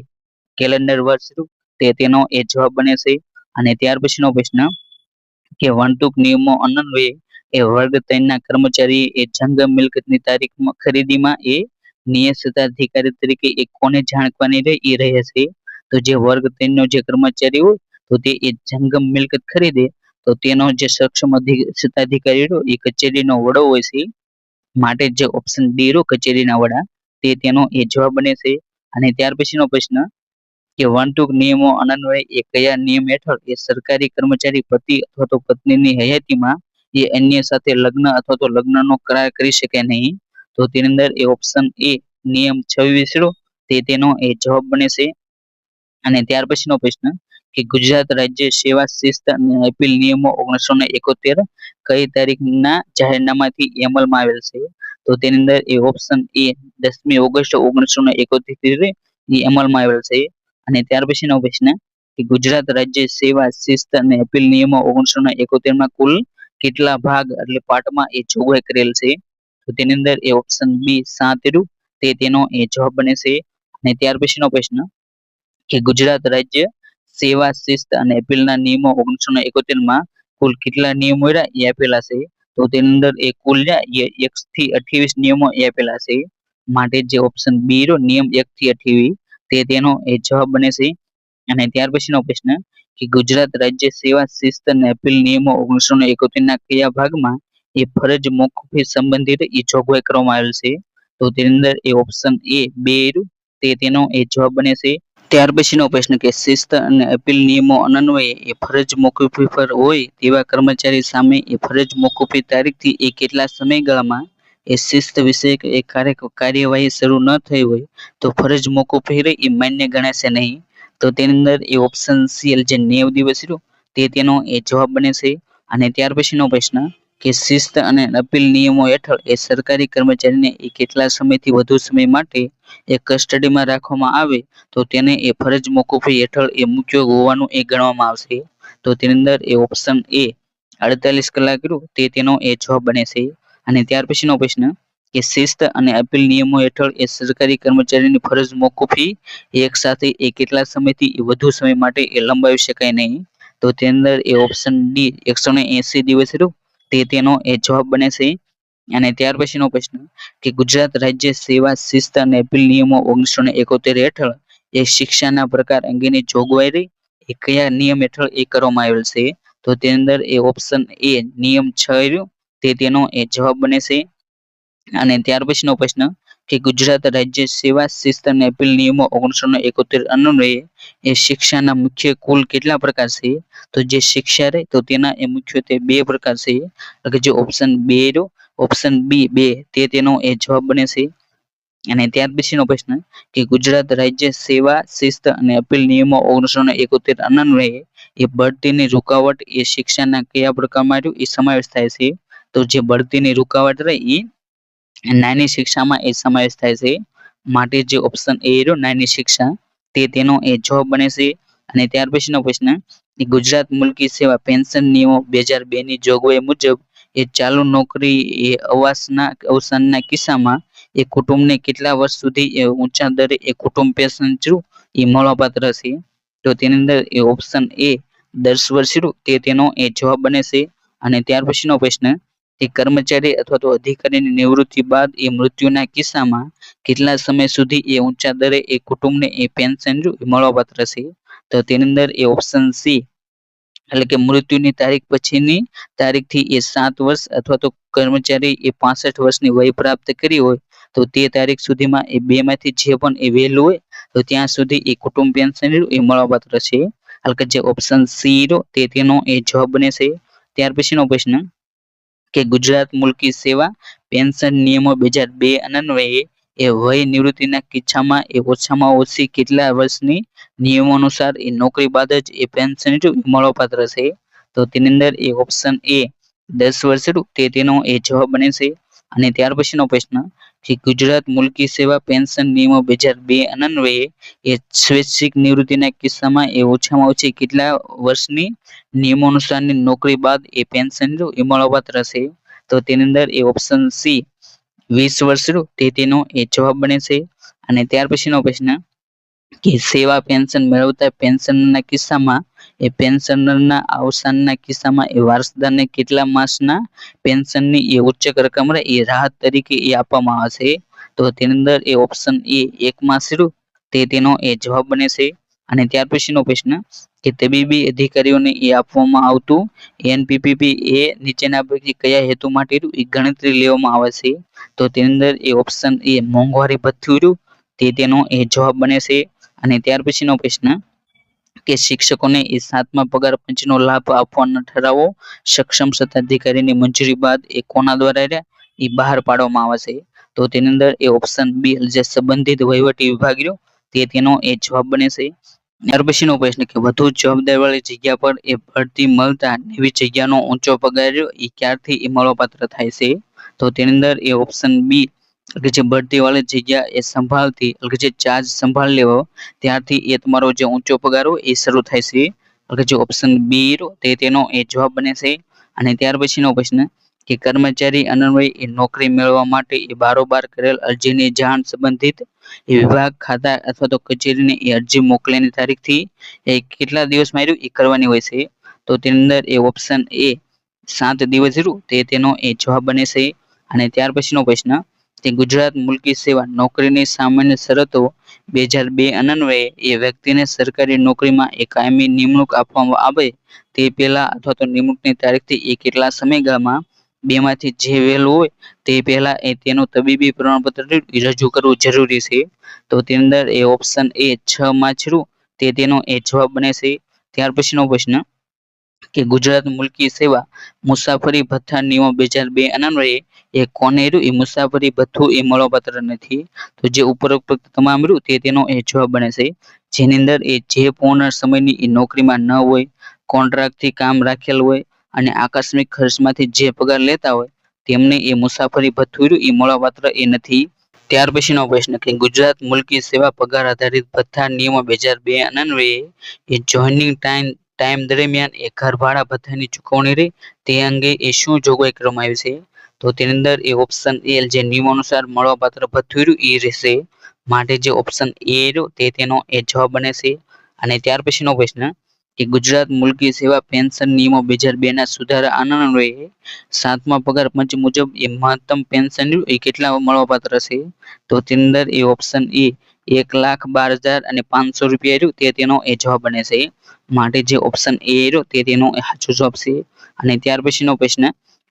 કેલેન્ડર વર્ષ તેનો એ જવાબ બને છે. અને ત્યાર પછીનો પ્રશ્ન કે વર્તણૂક નિયમો અન્વયે એ વર્ગ 3 ના કર્મચારી એ જંગમ મિલકતની તારીખમાં ખરીદીમાં એ નિયત તરીકે એ કોને જાણ કરવાની એ રહે છે? તો જે વર્ગ 3 નો જે કર્મચારી હોય તો તે એ જંગમ મિલકત ખરીદે તો તેનો જે સક્ષમ સત્તાધિકારી એ કચેરીનો વડો હોય છે. માટે જે ઓપ્શન ડી રહ્યો કચેરીના વડા તેનો એ જવાબ બને છે. અને ત્યાર પછીનો પ્રશ્ન કે વર્તણૂક નિયમો અન્વયે એ કયા નિયમ હેઠળ એ સરકારી કર્મચારી પતિ અથવા તો પત્નીની હયાતીમાં એ અન્ય સાથે લગ્ન અથવા તો લગ્નનો કરાર કરી શકે નહીં? તો તેની અંદર એ ઓપ્શન એ નિયમ 26 રહ્યો તેનો એ જવાબ બને છે. અને ત્યાર પછીનો પ્રશ્ન કે ગુજરાત રાજ્ય સેવા શિસ્ત અને અપીલ નિયમો 1971 કઈ તારીખના જાહેરનામાથી અમલમાં આવેલ છે? તો તેની અંદર એ ઓપ્શન એ 10મી ઓગસ્ટ 1971 એ અમલમાં આવેલ છે. અને ત્યાર પછીનો પ્રશ્ન કે ગુજરાત રાજ્ય સેવા શિસ્ત અને અપીલ નિયમો 1971 માં કુલ કેટલા ભાગ એટલે પાઠમાં એ જોગવાઈ કરેલ છે? તો તેની અંદર એ ઓપ્શન બી 7 રહ્યું તેનો એ જવાબ બને છે. અને ત્યાર પછીનો પ્રશ્ન કે ગુજરાત રાજ્ય સેવા શિસ્ત અને અપીલના નિયમો 1971 માં કુલ કેટલા નિયમો એ આપેલા છે? તો તેની અંદર એ કુલ 1 થી 28 નિયમો એ આપેલા છે. માટે જે ઓપ્શન બી રહ્યો નિયમ 1 થી 28 તેનો એ જવાબ બને છે. અને ત્યાર પછીનો પ્રશ્ન કે ગુજરાત રાજ્ય સેવા શિસ્ત અને અપીલ નિયમો 1971 ના કયા ભાગમાં એ ફરજ મોકૂફી સંબંધિત એ જોગવાઈ કરવામાં આવેલ છે? તો તેની અંદર એ ઓપ્શન એ 2 તેનો એ જવાબ બને છે. ત્યાર પછીનો પ્રશ્ન કે શિસ્ત અને અપીલ નિયમો અન્વયે એ ફરજ મોકૂફી પર હોય તેવા કર્મચારી સામે એ ફરજ મોકૂફી તારીખથી એ કેટલા સમયગાળામાં એ શિસ્ત વિષયક એ કાર્યવાહી શરૂ ન થઈ હોય તો ફરજ મોકૂફી રહી એ માન્ય ગણાશે નહીં. તો તેની અંદર એ ઓપ્શન સી જે 90 દિવસ રહ્યું તે તેનો એ જવાબ બને છે. અને ત્યાર પછીનો પ્રશ્ન કે શિસ્ત અને અપીલ નિયમો હેઠળ એ સરકારી કર્મચારીને એ કેટલા સમયથી વધુ સમય માટે એ કસ્ટડીમાં રાખવામાં આવે તો તેને એ ફરજ મોકૂફી હેઠળ એ મૂક્યો હોવાનું એ ગણવામાં આવશે. તો તેની અંદર એ ઓપ્શન એ 48 કલાક રહ્યું તે તેનો એ જવાબ બને છે. અને ત્યાર પછીનો પ્રશ્ન કે શિસ્ત અને અપીલ નિયમો હેઠળ એ સરકારી કર્મચારીની ફરજ મોકૂફી એક સાથે એ કેટલા સમયથી વધુ સમય માટે એ લંબાવી શકાય નહીં. તો તેની અંદર એ ઓપ્શન ડી 180 દિવસ રહ્યું તે તેનો એ જવાબ બને છે. અને ત્યાર પછીનો પ્રશ્ન કે ગુજરાત રાજ્ય સેવા શિસ્ત અને અપીલ નિયમો 1971 હેઠળ એ શિક્ષાના પ્રકાર અંગેની જોગવાઈ રહી એ કયા નિયમ હેઠળ એ કરવામાં આવેલ છે. તો તેની અંદર એ ઓપ્શન એ નિયમ 6 રહ્યું તે તેનો એ જવાબ બને છે. અને ત્યાર પછીનો પ્રશ્ન કે ગુજરાત રાજ્ય સેવા શિસ્ત અને અપીલ નિયમો 1971 અન્વયે એ શિક્ષાના મુખ્ય કુલ કેટલા પ્રકાર છે. તો જે શિક્ષા રહે તો તેના એ મુખ્યત્વે 2 પ્રકાર છે. એટલે કે જે ઓપ્શન 2 રહ્યો ઓપ્શન બી 2 તે તેનો એ જવાબ બને છે. અને ત્યાર પછીનો પ્રશ્ન કે ગુજરાત રાજ્ય સેવા શિસ્ત અને અપીલ નિયમો 1971 અન્વયે એ બઢતીની રૂકાવટ એ શિક્ષાના કયા પ્રકારમાં રહ્યું એ સમાવેશ થાય છે. તો જે બઢતીની રૂકાવટ રહી એ નાની શિક્ષામાં એ સમાવેશ થાય છે. માટે જે ઓપ્શન એ રહ્યો નાની શિક્ષા તે તેનો એ જવાબ બને છે. અને ત્યાર પછીનો પ્રશ્ન એ ગુજરાત મુલકી સેવા પેન્શન નિયમો 2002 ની જોગવાઈ મુજબ એ ચાલુ નોકરી એ અવસાનના કિસ્સામાં એ કુટુંબને કેટલા વર્ષ સુધી એ ઊંચા દરે એ કુટુંબ પેન્શન એ મળવાપાત્ર છે. તો તેની અંદર એ ઓપ્શન એ 10 વર્ષ રહ્યું તે તેનો એ જવાબ બને છે. અને ત્યાર પછીનો પ્રશ્ન કે કર્મચારી અથવા તો અધિકારીની નિવૃત્તિ બાદ એ મૃત્યુના કિસ્સામાં કેટલા સમય સુધી એ ઊંચા દરે એ કુટુંબને એ પેન્શન મળવાપાત્ર છે. તો તેની અંદર એ ઓપ્શન સી એટલે કે મૃત્યુની તારીખ પછીની તારીખથી એ 7 વર્ષ અથવા તો કર્મચારી એ 65 વર્ષની વય પ્રાપ્ત કરી હોય તો તે તારીખ સુધીમાં એ બેમાંથી જે પણ એ વહેલું હોય તો ત્યાં સુધી એ કુટુંબ પેન્શન એ મળવાપાત્ર છે. એટલે કે જે ઓપ્શન સી તે તેનો એ જવાબ બને છે. ત્યાર પછીનો પ્રશ્ન કે ગુજરાત મુલકી સેવા પેન્શન નિયમો 2002 અન્વયે એ વય નિવૃત્તિના કિસ્સામાં એ ઓછામાં ઓછી કેટલા વર્ષની નિયમો અનુસાર એ નોકરી બાદ જ એ પેન્શન મળવાપાત્ર છે. તો તેની અંદર એ ઓપ્શન એ 10 વર્ષ તે તેનો એ જવાબ બને છે. અને ત્યાર પછીનો પ્રશ્ન કે ગુજરાત મુલકી સેવા પેન્શન નિયમો 2002 અન્વયે એ સ્વૈચ્છિક નિવૃત્તિના કિસ્સામાં એ ઓછામાં ઓછી કેટલા વર્ષની નિયમો અનુસારની નોકરી બાદ એ પેન્શન એ મળવાપાત્ર છે. તો તેની અંદર એ ઓપ્શન સી 20 વર્ષ તે તેનો એ જવાબ બને છે. અને ત્યાર પછીનો પ્રશ્ન કે સેવા પેન્શન મેળવતા પેન્શનરના કિસ્સામાં એ પેન્શનરના અવસાનના કિસ્સામાં એ વારસદારને કેટલા માસના પેન્શનની એ ઉચ્ચ રકમ રહે એ રાહત તરીકે એ આપવામાં આવે છે. તો તેની અંદર એ ઓપ્શન એ 1 માસ તે તેનો એ જવાબ બને છે. અને ત્યાર પછીનો પ્રશ્ન કે તબીબી અધિકારીઓને એ આપવામાં આવતું એનપીપીપી એ નીચેના પૈકી કયા હેતુ માટે એ ગણતરી લેવામાં આવે છે. તો તેની અંદર એ ઓપ્શન એ મોંઘવારી ભથ્થું તે તેનો એ જવાબ બને છે. અને ત્યાર પછીનો પ્રશ્ન કે શિક્ષકોને એ 7મા પગાર પંચનો લાભ આપવાનો ઠરાવો સક્ષમ સત્તાધિકારીની મંજૂરી બાદ એ કોના દ્વારા એ બહાર પાડવામાં આવે છે. તો તેની અંદર એ ઓપ્શન બી જે સંબંધિત વહીવટી વિભાગ તે તેનો એ જવાબ બને છે. ત્યાર પછીનો પ્રશ્ન કે વધુ જવાબદારીવાળી જગ્યા પર એ ભરતી મળતા એવી જગ્યાનો ઊંચો પગાર એ ક્યારથી એ મળવાપાત્ર થાય છે. તો તેની અંદર એ ઓપ્શન બી કે જે ભરતીવાળી જગ્યા એ સંભાળતી એટલે કે જે ચાર્જ સંભાળ લેવો ત્યારથી એ તમારો જે ઊંચો પગાર હોય એ શરૂ થાય છે. એટલે કે જે ઓપ્શન બી તે તેનો એ જવાબ બને છે. અને ત્યાર પછીનો પ્રશ્ન કે કર્મચારી અન્વયે એ નોકરી મેળવવા માટે એ બારોબાર કરેલ અરજીની જાણ સંબંધિત એ વિભાગ ખાતા અથવા તો કચેરીને એ અરજી મોકલવાની તારીખથી એ કેટલા દિવસમાં એ કરવાની હોય છે. તો તેની અંદર એ ઓપ્શન એ 7 દિવસ તે તેનો એ જવાબ બને છે. અને ત્યાર પછીનો પ્રશ્ન કે ગુજરાત મુલકી સેવા નોકરીની સામાન્ય શરતો 2002 અન્વયે એ વ્યક્તિને સરકારી નોકરીમાં એ કાયમી નિમણૂક આપવામાં આવે તે પહેલા અથવા તો નિમણૂકની તારીખથી એ કેટલા સમયગાળામાં બેમાંથી જે વહેલું હોય તે પહેલા એ તેનું તબીબી પ્રમાણપત્ર રજૂ કરવું જરૂરી છે. તો તેની અંદર એ ઓપ્શન એ 6 માર્ચ તે તેનો એ જવાબ બને છે. ત્યાર પછીનો પ્રશ્ન કે ગુજરાત મુલકી સેવા મુસાફરી ભથ્થા નિયમો 2002 અન્વયે એ કોને રહ્યું એ મુસાફરી ભથ્થું એ મળવાપાત્ર નથી. તો જે ઉપરોક્ત તમામ રહ્યું તેનો એ જવાબ બને છે. જેની અંદર એ જે પૂર્ણ સમયની એ નોકરીમાં ન હોય, કોન્ટ્રાક્ટથી કામ રાખેલ હોય અને આકસ્મિક ખર્ચમાંથી જે પગાર લેતા હોય તેમને એ મુસાફરી ભથ્થું રહ્યું એ મળવાપાત્ર એ નથી. ત્યાર પછીનો પ્રશ્ન કે ગુજરાત મુલકી સેવા પગાર આધારિત ભથ્થા નિયમો 2002 અન્વયે એ જોઈનિંગ ટાઈમ દરમિયાન એ ઘર ભાડા ભથ્થાની ચૂકવણી રહી તે અંગે એ શું જોગવાઈ કરવામાં આવી છે? તો તેની અંદર એ ઓપ્શન એ જે નિયમો અનુસાર મળવાપાત્ર ભથ્થું રહ્યું એ રહેશે. માટે જે ઓપ્શન એ રહ્યો તેનો એ જવાબ બને છે. અને ત્યાર પછીનો પ્રશ્ન કે ગુજરાત મુલકી સેવા પેન્શન નિયમો 2002 ના સુધારા અન્વયે 7મા પગાર પંચ મુજબ એ મહત્તમ પેન્શન એ કેટલા મળવાપાત્ર છે? તો તેની અંદર એ ઓપ્શન એ 1,12,500 રૂપિયા રહ્યું તેનો એ જવાબ બને છે. માટે જે ઓપ્શન એ રહ્યો તેનો સાચો જવાબ છે. અને ત્યાર પછીનો પ્રશ્ન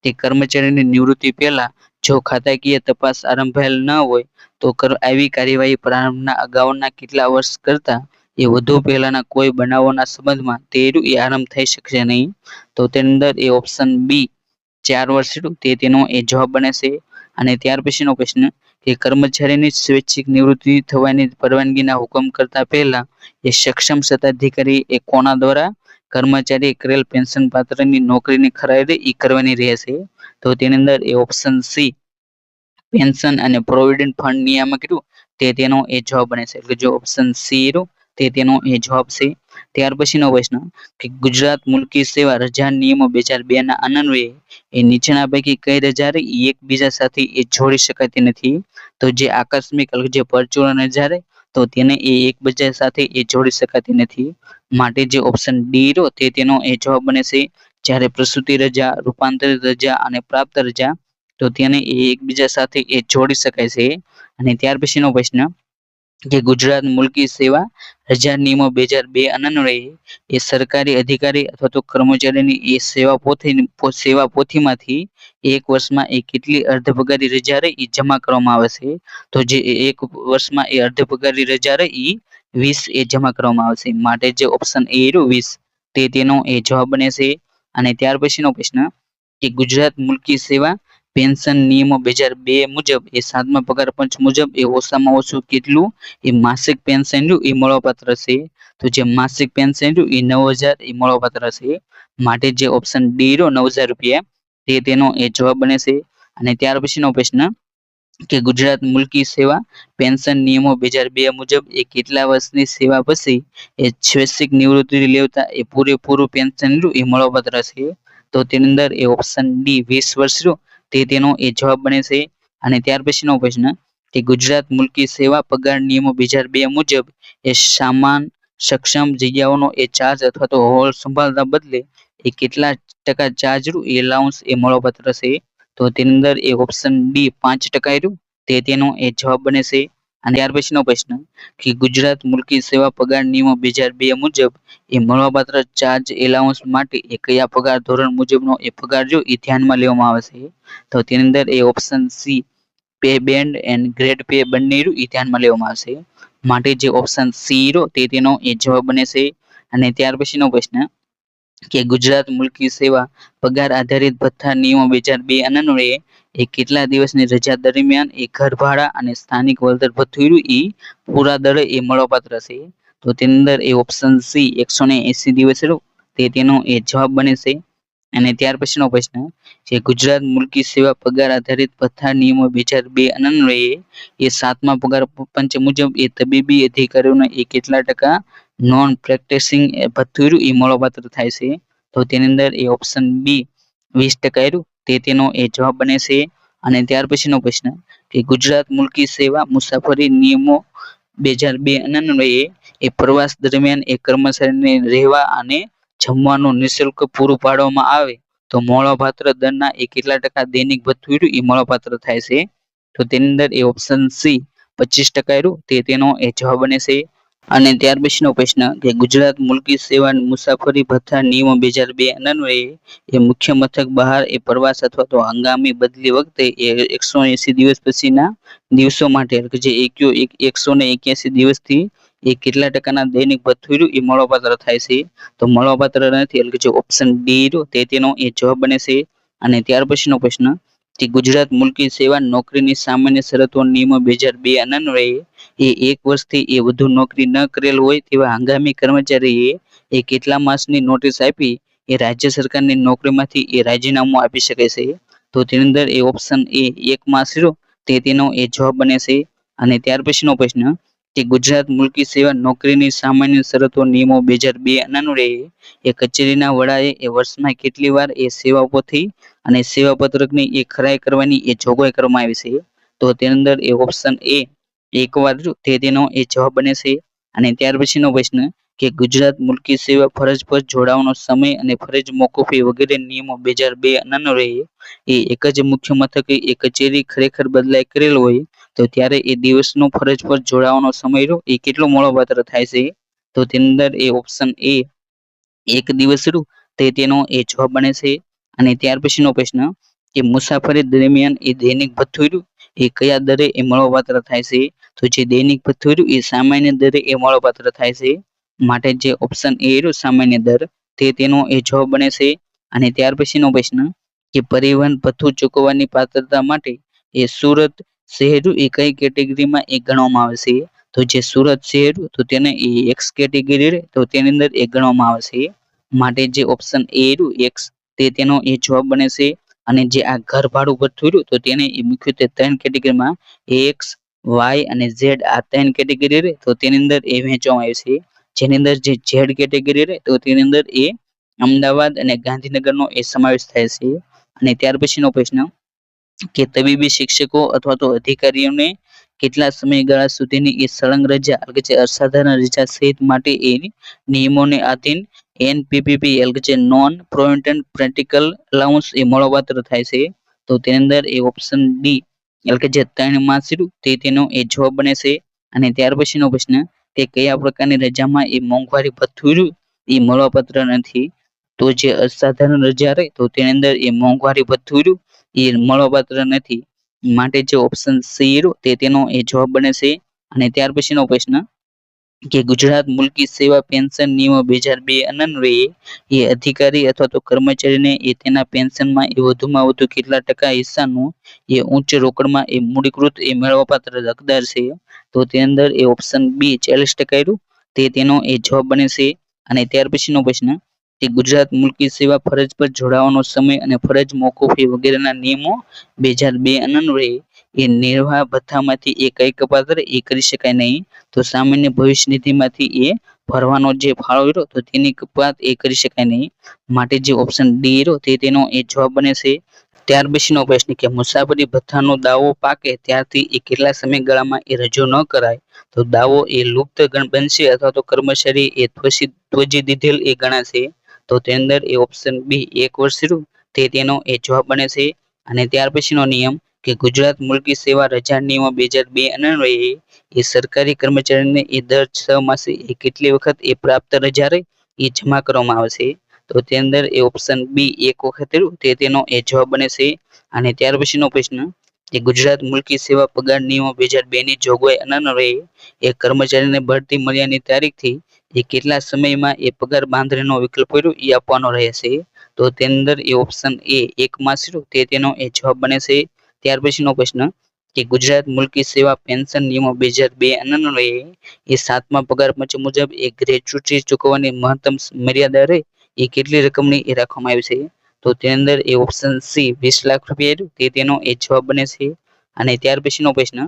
કે કર્મચારીની નિવૃત્તિ પહેલા જો ખાતાકીય તપાસ આરંભાયેલ ન હોય તો આવી કાર્યવાહી પ્રારંભના અગાઉના કેટલા વર્ષ કરતા એ વધુ પહેલાના કોઈ બનાવોના સંબંધમાં તે આરંભ થઈ શકશે નહીં. તો તેની અંદર એ ઓપ્શન બી 4 વર્ષ તેનો એ જવાબ બને છે. અને ત્યાર પછીનો પ્રશ્ન કે કર્મચારીની સ્વૈચ્છિક નિવૃત્તિ થવાની પરવાનગીના હુકમ કરતા પહેલા એ સક્ષમ સત્તાધિકારી એ કોના દ્વારા કર્મચારી કરેલ પેન્શન પાત્રની નોકરીની ખરાઈ એ કરવાની રહેશે. તો તેની અંદર એ ઓપ્શન સી પેન્શન અને પ્રોવિડન્ટ ફંડ નિયામક તેનો એ જવાબ બને છે. એટલે જો ઓપ્શન સી તેનો એ જવાબ છે. ત્યાર પછીનો પ્રશ્ન કે ગુજરાત મુલકી સેવા રજા નિયમો 2002 ના અન્વયે એ નીચેના પૈકી કઈ રજા એકબીજા સાથે એ જોડી શકાતી નથી? તો જે આકસ્મિક જે પરચુરણ રજા તો તેને એ એકબીજા સાથે એ જોડી શકાતી નથી. માટે જે ઓપ્શન ડી તેનો એ જવાબ બને છે. જ્યારે પ્રસૂતિ રજા, રૂપાંતરિત રજા અને પ્રાપ્ત રજા તો તેને એ એકબીજા સાથે એ જોડી શકાય છે. અને ત્યાર પછીનો પ્રશ્ન કે ગુજરાત મુલકી સેવા રજા નિયમો 2002 અન્વયે એ સરકારી અધિકારી અથવા તો કર્મચારીની એ સેવા પોથીમાંથી એક વર્ષમાં એ કેટલી અર્ધપગારી રજા એ જમા કરવામાં આવે છે? તો જે એક વર્ષમાં એ અર્ધપગારી રજા એ 20 એ જમા કરવામાં આવે છે. માટે જે ઓપ્શન એ 20 તેનો એ જવાબ બને છે. અને ત્યાર પછીનો પ્રશ્ન કે ગુજરાત મુલકી સેવા પેન્શન નિયમો 2002 મુજબ એ 7મા પગાર પંચ મુજબ એ ઓછામાં ઓછું કેટલું એ માસિક પેન્શન એ મળવાપાત્ર છે? તો જે માસિક પેન્શન એ 9,000 એ મળવાપાત્ર છે. માટે જે ઓપ્શન ડી 9,000 રૂપિયા તેનો એ જવાબ બને છે. અને ત્યાર પછીનો પ્રશ્ન કે ગુજરાત મુલકી સેવા પેન્શન નિયમો 2002 મુજબ એ કેટલા વર્ષની સેવા પછી એ સ્વૈચ્છિક નિવૃત્તિ લેતા એ પૂરેપૂરું પેન્શન એ મળવાપાત્ર છે? તો તેની અંદર એ ઓપ્શન ડી 20 વર્ષ તેનો એ જવાબ બને છે. અને ત્યાર પછીનો પ્રશ્ન કે ગુજરાત મુલકી સેવા પગાર નિયમો 2002 મુજબ એ સામાન સક્ષમ જગ્યાઓનો એ ચાર્જ અથવા તો હોલ સંભાળતા બદલે એ કેટલા ટકા ચાર્જ એલાઉન્સ એ મળવાપાત્ર છે? તો તેની અંદર એ ઓપ્શન ડી 5% તેનો એ જવાબ બને છે. અને ત્યાર પછીનો પ્રશ્ન કે ગુજરાત મુલકી સેવા પગાર નિયમો 2002 મુજબ એ મળવાપાત્ર ચાર્જ એલાઉન્સ માટે એ કયા પગાર ધોરણ મુજબનો એ પગાર એ ધ્યાનમાં લેવામાં આવે છે? તો તેની અંદર એ option C pay band and grade pay બંને એ ધ્યાનમાં લેવામાં આવશે. માટે જે ઓપ્શન સી તેનો એ જવાબ બને છે. અને ત્યાર પછીનો પ્રશ્ન કે ગુજરાત મુલકી સેવા પગાર આધારિત ભથ્થા નિયમો 2002 અન્વયે એ કેટલા દિવસની રજા દરમિયાન એ ઘર ભાડા અને સ્થાનિક વળતર ભથ્થું એ પૂરા દરે એ મળવાપાત્ર છે? તો તેની અંદર એ ઓપ્શન સી 180 દિવસ તેનો એ જવાબ બને છે. અને ત્યાર પછીનો પ્રશ્ન જે ગુજરાત મુલકી સેવા પગાર આધારિત ભથ્થા નિયમો 2002 અન્વયે એ 7મા પગાર પંચ મુજબ એ તબીબી અધિકારીઓને એ કેટલા ટકા નોન પ્રેક્ટિસિંગ ભથ્થું એ મળવાપાત્ર થાય છે? તો તેની અંદર એ ઓપ્શન બી 20% તેનો એ જવાબ બને છે. અને ત્યાર પછીનો પ્રશ્ન કે ગુજરાત મુલકી સેવા મુસાફરી નિયમો 2002 અન્વયે એ પ્રવાસ દરમિયાન એ કર્મચારીને રહેવા અને જમવાનું નિઃશુલ્ક પૂરું પાડવામાં આવે તો મળવાપાત્ર દરના એ કેટલા ટકા દૈનિક ભથ્થું એ મળવાપાત્ર થાય છે? તો તેની અંદર એ ઓપ્શન સી 25% તેનો એ જવાબ બને છે. અને ત્યાર પછીનો પ્રશ્ન કે ગુજરાત મુલકી સેવા મુસાફરી ભથ્થા નિયમો 2002 અન્વયે એ મુખ્ય મથક બહાર એ પ્રવાસ અથવા તો હંગામી બદલી વખતે એ 180 દિવસ પછીના દિવસો માટે જે 181 દિવસથી એ કેટલા ટકાના દૈનિક ભથ્થું એ મળવાપાત્ર થાય છે? તો મળવાપાત્ર નથી, એટલે કે જે ઓપ્શન ડી તે તેનો એ જવાબ બને છે. અને ત્યાર પછીનો પ્રશ્ન કે ગુજરાત મુલકી સેવા નોકરીની સામાન્ય શરતો નિયમો 2002 અન્વયે એ 1 વર્ષથી એ વધુ નોકરી ન કરેલ હોય તેવા હંગામી કર્મચારીએ એ કેટલા માસની નોટિસ આપી એ રાજ્ય સરકારની નોકરીમાંથી એ રાજીનામું આપી શકે છે? તો તેની અંદર એ ઓપ્શન એ 1 માસ રહ્યો તે તેનો એ જવાબ બને છે. અને ત્યાર પછીનો પ્રશ્ન કે ગુજરાત મુલકી સેવા નોકરીની સામાન્ય શરતો નિયમો 2002 અન્વયે એ કચેરીના વડાએ એ વર્ષમાં કેટલી વાર એ સેવાઓથી અને સેવાપત્રકની એ ખરાઈ કરવાની એ જોગવાઈ કરવામાં આવી છે? તો તેની અંદર એ ઓપ્શન એ 1 વાર તે તેનો એ જવાબ બને છે. અને ત્યાર પછીનો પ્રશ્ન કે ગુજરાત મુલકી સેવા ફરજ પર જોડાવાનો સમય અને ફરજ મોકૂફી વગેરે નિયમો 2002 અન્વયે એ એક જ મુખ્ય મથકે એ કચેરી ખરેખર બદલાઈ કરેલ હોય તો ત્યારે એ દિવસનો ફરજ પર જોડાવાનો સમય રહ્યો એ કેટલો મળવાપાત્ર થાય છે? તો તેની અંદર એ ઓપ્શન એ 1 દિવસ રહ્યું તે તેનો એ જવાબ બને છે. અને ત્યાર પછીનો પ્રશ્ન કે મુસાફરી દરમિયાન એ દૈનિક ભથ્થું રહ્યું એ કયા દરે એ મળવાપાત્ર થાય છે? તો જે દૈનિક ભથ્થું રહ્યું એ સામાન્ય દરે એ મળવાપાત્ર થાય છે. માટે જે ઓપ્શન એ રહ્યો સામાન્ય દર તે તેનો એ જવાબ બને છે. અને ત્યાર પછીનો પ્રશ્ન કે પરિવહન ભથ્થું ચૂકવવાની પાત્રતા માટે એ સુરત શહેર એ કઈ કેટેગરીમાં એ ગણવામાં આવે છે? તો જે સુરત શહેર તો તેને એ એક્સ કેટેગરી તો તેની અંદર એ ગણવામાં આવે છે. માટે જે ઓપ્શન એ રહ્યું એક્સ તે તેનો એ જવાબ બને છે. અને જે આ ઘર ભાડું ભથ્થું રહ્યું તો તેને એ મુખ્યત્વે 3 કેટેગરીમાં એક્સ, વાય અને ઝેડ આ 3 કેટેગરી રહે તો તેની અંદર એ વહેંચવામાં આવે છે. જેની અંદર જે ઝેડ કેટેગરી રહે તો તેની અંદર એ અમદાવાદ અને ગાંધીનગરનો એ સમાવેશ થાય છે. અને ત્યાર પછીનો પ્રશ્ન કે તબીબી શિક્ષકો અથવા તો અધિકારીઓને કેટલા સમયગાળા સુધીની એ સળંગ રજા એટલે કે જે અસાધારણ રજા સહિત માટે એ નિયમોને આધીન એનપીપીપી એટલે કે જે નોન પ્રોવિડન્ટ પ્રેક્ટિકલ અલાઉન્સ એ મળવાપાત્ર થાય છે? તો તેની અંદર એ ઓપ્શન ડી એટલે કે જે 3 માસ રહ્યું તે તેનો એ જવાબ બને છે. અને ત્યાર પછીનો પ્રશ્ન કે કયા પ્રકારની રજામાં એ મોંઘવારી ભથ્થું રહ્યું એ મળવાપાત્ર નથી? તો જે અસાધારણ રજા રહે તો તેની અંદર એ મોંઘવારી ભથ્થું રહ્યું એ મળવાપાત્ર નથી. માટે જે ઓપ્શન સી રહ્યું તે તેનો એ જવાબ બને છે. અને ત્યાર પછીનો પ્રશ્ન કે ગુજરાત મુલકી સેવા પેન્શન નિયમો 2002 અન્વયે એ અધિકારી અથવા તો કર્મચારીને એ તેના પેન્શનમાં એ વધુમાં વધુ કેટલા ટકા હિસ્સાનું એ ઉચ્ચ રોકડમાં એ મૂડીકૃત એ મેળવપાત્ર હકદાર છે? તો તેની અંદર એ ઓપ્શન બી 40% રહ્યું તે તેનો એ જવાબ બને છે. અને ત્યાર પછીનો પ્રશ્ન કે ગુજરાત મુલકી સેવા ફરજ પર જોડાવાનો સમય અને ફરજ મોકૂફી વગેરેના નિયમો 2002 અન્વયે એ નિર્વાહ ભથ્થામાંથી એ કઈ કપાત એ કરી શકાય નહીં? તો સામાન્ય ભવિષ્ય નિધિમાંથી એ ભરવાનો જે ફાળો રહ્યો તો તેની કપાત એ કરી શકાય નહીં. માટે જે ઓપ્શન ડી રહ્યો તે તેનો એ જવાબ બને છે. ત્યાર પછીનો પ્રશ્ન કે મુસાફરી ભથ્થાનો દાવો પાકે ત્યારથી એ કેટલા સમયગાળામાં એ રજૂ ન કરાય? તો દાવો એ લુપ્ત બનશે અથવા તો કર્મચારી એ ત્વજી દીધેલ એ ગણાશે? તો તેની અંદર એ ઓપ્શન બી 1 વર્ષ રહ્યું તે તેનો એ જવાબ બને છે. અને ત્યાર પછીનો નિયમ કે ગુજરાત મુલકી સેવા રજા નિયમો 2002 અન્વયે એ સરકારી કર્મચારીને એ દર 6 માસે એ કેટલી વખત એ પ્રાપ્ત રજા રહે એ જમા કરવામાં આવે છે? તો તેની અંદર એ ઓપ્શન બી 1 વખત રહ્યું તે તેનો એ જવાબ બને છે. અને ત્યાર પછીનો પ્રશ્ન કે ગુજરાત મુલકી સેવા પગાર નિયમો 2002 ની જોગવાઈ અન્વયે એ કર્મચારીને બઢતી મળ્યાની તારીખથી એ કેટલા સમયમાં એ પગાર બાંધણીનો વિકલ્પ રહ્યો એ આપવાનો રહેશે? તો તેની અંદર એ ઓપ્શન એ 1 માસ રહ્યું તે તેનો એ જવાબ બને છે. ત્યાર પછીનો પ્રશ્ન કે ગુજરાત મુલકી સેવા પેન્શન નિયમો 2002 અન્વયે એ 7મા પગાર પંચ મુજબ એ ગ્રેચ્યુટી ચૂકવવાની મહત્તમ મર્યાદા રહે એ કેટલી રકમની એ રાખવામાં આવી છે? તો તેની અંદર એ ઓપ્શન સી 20 લાખ રૂપિયા રહ્યું તે તેનો એ જવાબ બને છે. અને ત્યાર પછીનો પ્રશ્ન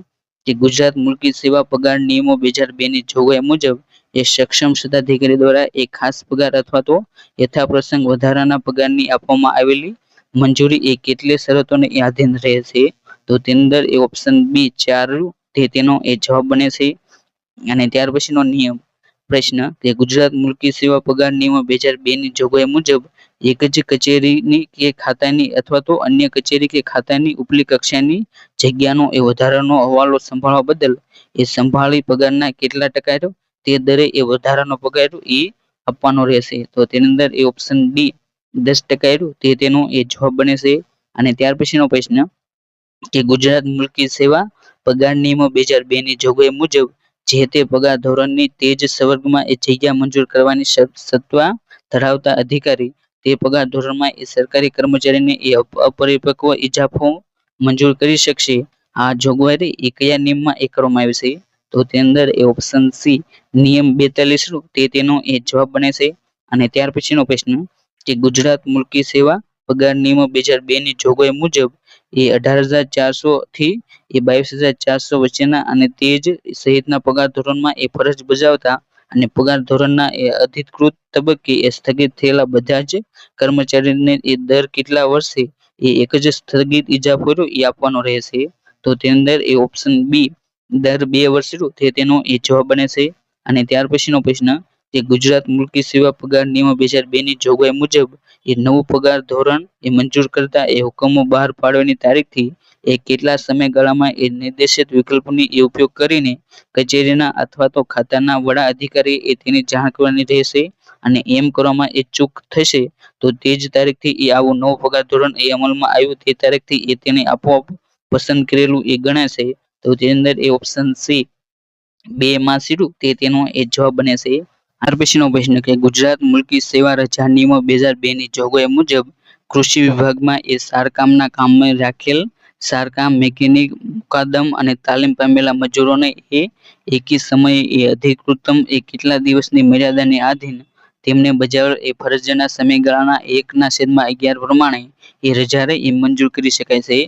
કે ગુજરાત મુલકી સેવા પગાર નિયમો 2002 ની જોગવાઈ મુજબ એ સક્ષમ સત્તાધિકારી દ્વારા એક ખાસ પગાર અથવા તો યથાપ્રસંગ વધારાના પગારની આપવામાં આવેલી મંજૂરી એ કેટલી શરતોને આધીન રહે છે? તો તેની અંદર એ ઓપ્શન બી 4 તે તેનો એ જવાબ બને છે. અને ત્યાર પછીનો નિયમ પ્રશ્ન કે ગુજરાત મુલકી સેવા પગાર નિયમો 2002 ની જોગવાઈ મુજબ એક જ કચેરીની કે ખાતાની અથવા તો અન્ય કચેરી કે ખાતાની ઉપલી કક્ષાની જગ્યાનો એ વધારાનો હવાલો સંભાળવા બદલ એ સંભાળી પગારના કેટલા ટકા રહ્યો તે દરે એ વધારાનો પગાર એ આપવાનો રહેશે? તો તેની અંદર એ ઓપ્શન ડી 10% રહ્યું તે તેનો એ જવાબ બને છે. અને ત્યાર પછીનો પ્રશ્ન કે ગુજરાત મુલકી સેવા પગાર નિયમો 2002 ની જોગવાઈ મુજબ જે તે પગાર ધોરણની તે જ સંવર્ગમાં એ જગ્યા મંજૂર કરવાની સત્તા ધરાવતા અધિકારી તે પગાર ધોરણમાં એ સરકારી કર્મચારીને એ અપરિપક્વ ઇજાફો મંજૂર કરી શકશે. આ જોગવાઈ એ કયા નિયમમાં એ કરવામાં આવી છે? તો તેની અંદર એ ઓપ્શન સી નિયમ 42 તે તેનો એ જવાબ બને છે. અને ત્યાર પછીનો પ્રશ્ન કે ગુજરાત મુલકી સેવા પગાર નિયમો 2002 ની જોગવાઈ મુજબ એ 18,400 થી એ 22,400 વચ્ચેના અને તે જ સહિતના પગાર ધોરણમાં એ ફરજ બજાવતા અને પગાર ધોરણના એ અધિકૃત તબક્કે એ સ્થગિત થયેલા બધા જ કર્મચારીને એ દર કેટલા વર્ષે એ એક જ સ્થગિત ઇજાફો એ આપવાનો રહેશે? તો તેની અંદર એ ઓપ્શન બી દર 2 વર્ષે તે તેનો એ જવાબ બને છે. અને ત્યાર પછીનો પ્રશ્ન કે ગુજરાત મુલકી સેવા પગાર નિયમો 2002 ની જોગવાઈ મુજબ એ નવું પગાર ધોરણ એ મંજૂર કરતા એ હુકમો બહાર પાડવાની તારીખથી એ કેટલા સમયગાળામાં એ નિર્દેશિત વિકલ્પની એ ઉપયોગ કરીને કચેરીના અથવા તો ખાતાના વડા અધિકારી એ તેની જાણ કરવાની રહેશે. અને એમ કરવામાં એ ચૂક થશે તો તે જ તારીખથી એ આવું નવું પગાર ધોરણ એ અમલમાં આવ્યું તે તારીખથી એ તેને આપોઆપ પસંદ કરેલું એ ગણાશે. તો તેની અંદર એ ઓપ્શન સી 2 માં તે તેનો એ જવાબ બને છે. ત્યાર પછીનો પ્રશ્ન કે ગુજરાત મુલકી સેવા રજા નિયમો 2002 ની જોગવાઈ મુજબ કૃષિ વિભાગમાં એ સારકામના કામમાં રાખેલ સારકામ મેકેનિક મુકાદમ અને તાલીમ પામેલા મજૂરોને એ એકી સમયે એ અધિકૃતમ એ કેટલા દિવસની મર્યાદાને આધીન તેમને બજાવેલ એ ફરજના સમયગાળાના 1/11 પ્રમાણે એ રજા એ મંજૂર કરી શકાય છે.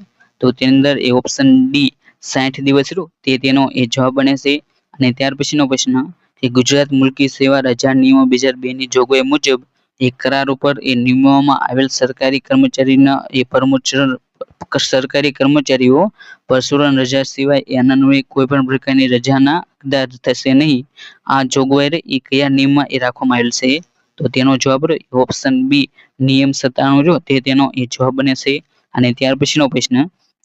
તો તેની અંદર એ ઓપ્શન ડી 60 દિવસ તે તેનો એ જવાબ બને છે. અને ત્યાર પછીનો પ્રશ્ન કે ગુજરાત મુલકી સેવા રજા નિયમો 2002 ની જોગવાઈ મુજબ એ કરાર ઉપર એ નિમવામાં આવેલ સરકારી કર્મચારીના એ સરકારી કર્મચારીઓ પરશુરામ રજા સિવાય એના અન્વયે કોઈ પણ પ્રકારની રજાના હકદાર થશે નહીં. આ જોગવાઈ એ કયા નિયમમાં એ રાખવામાં આવેલ છે? તો તેનો જવાબ ઓપ્શન બી નિયમ 97 તે તેનો એ જવાબ બને છે. અને ત્યાર પછીનો પ્રશ્ન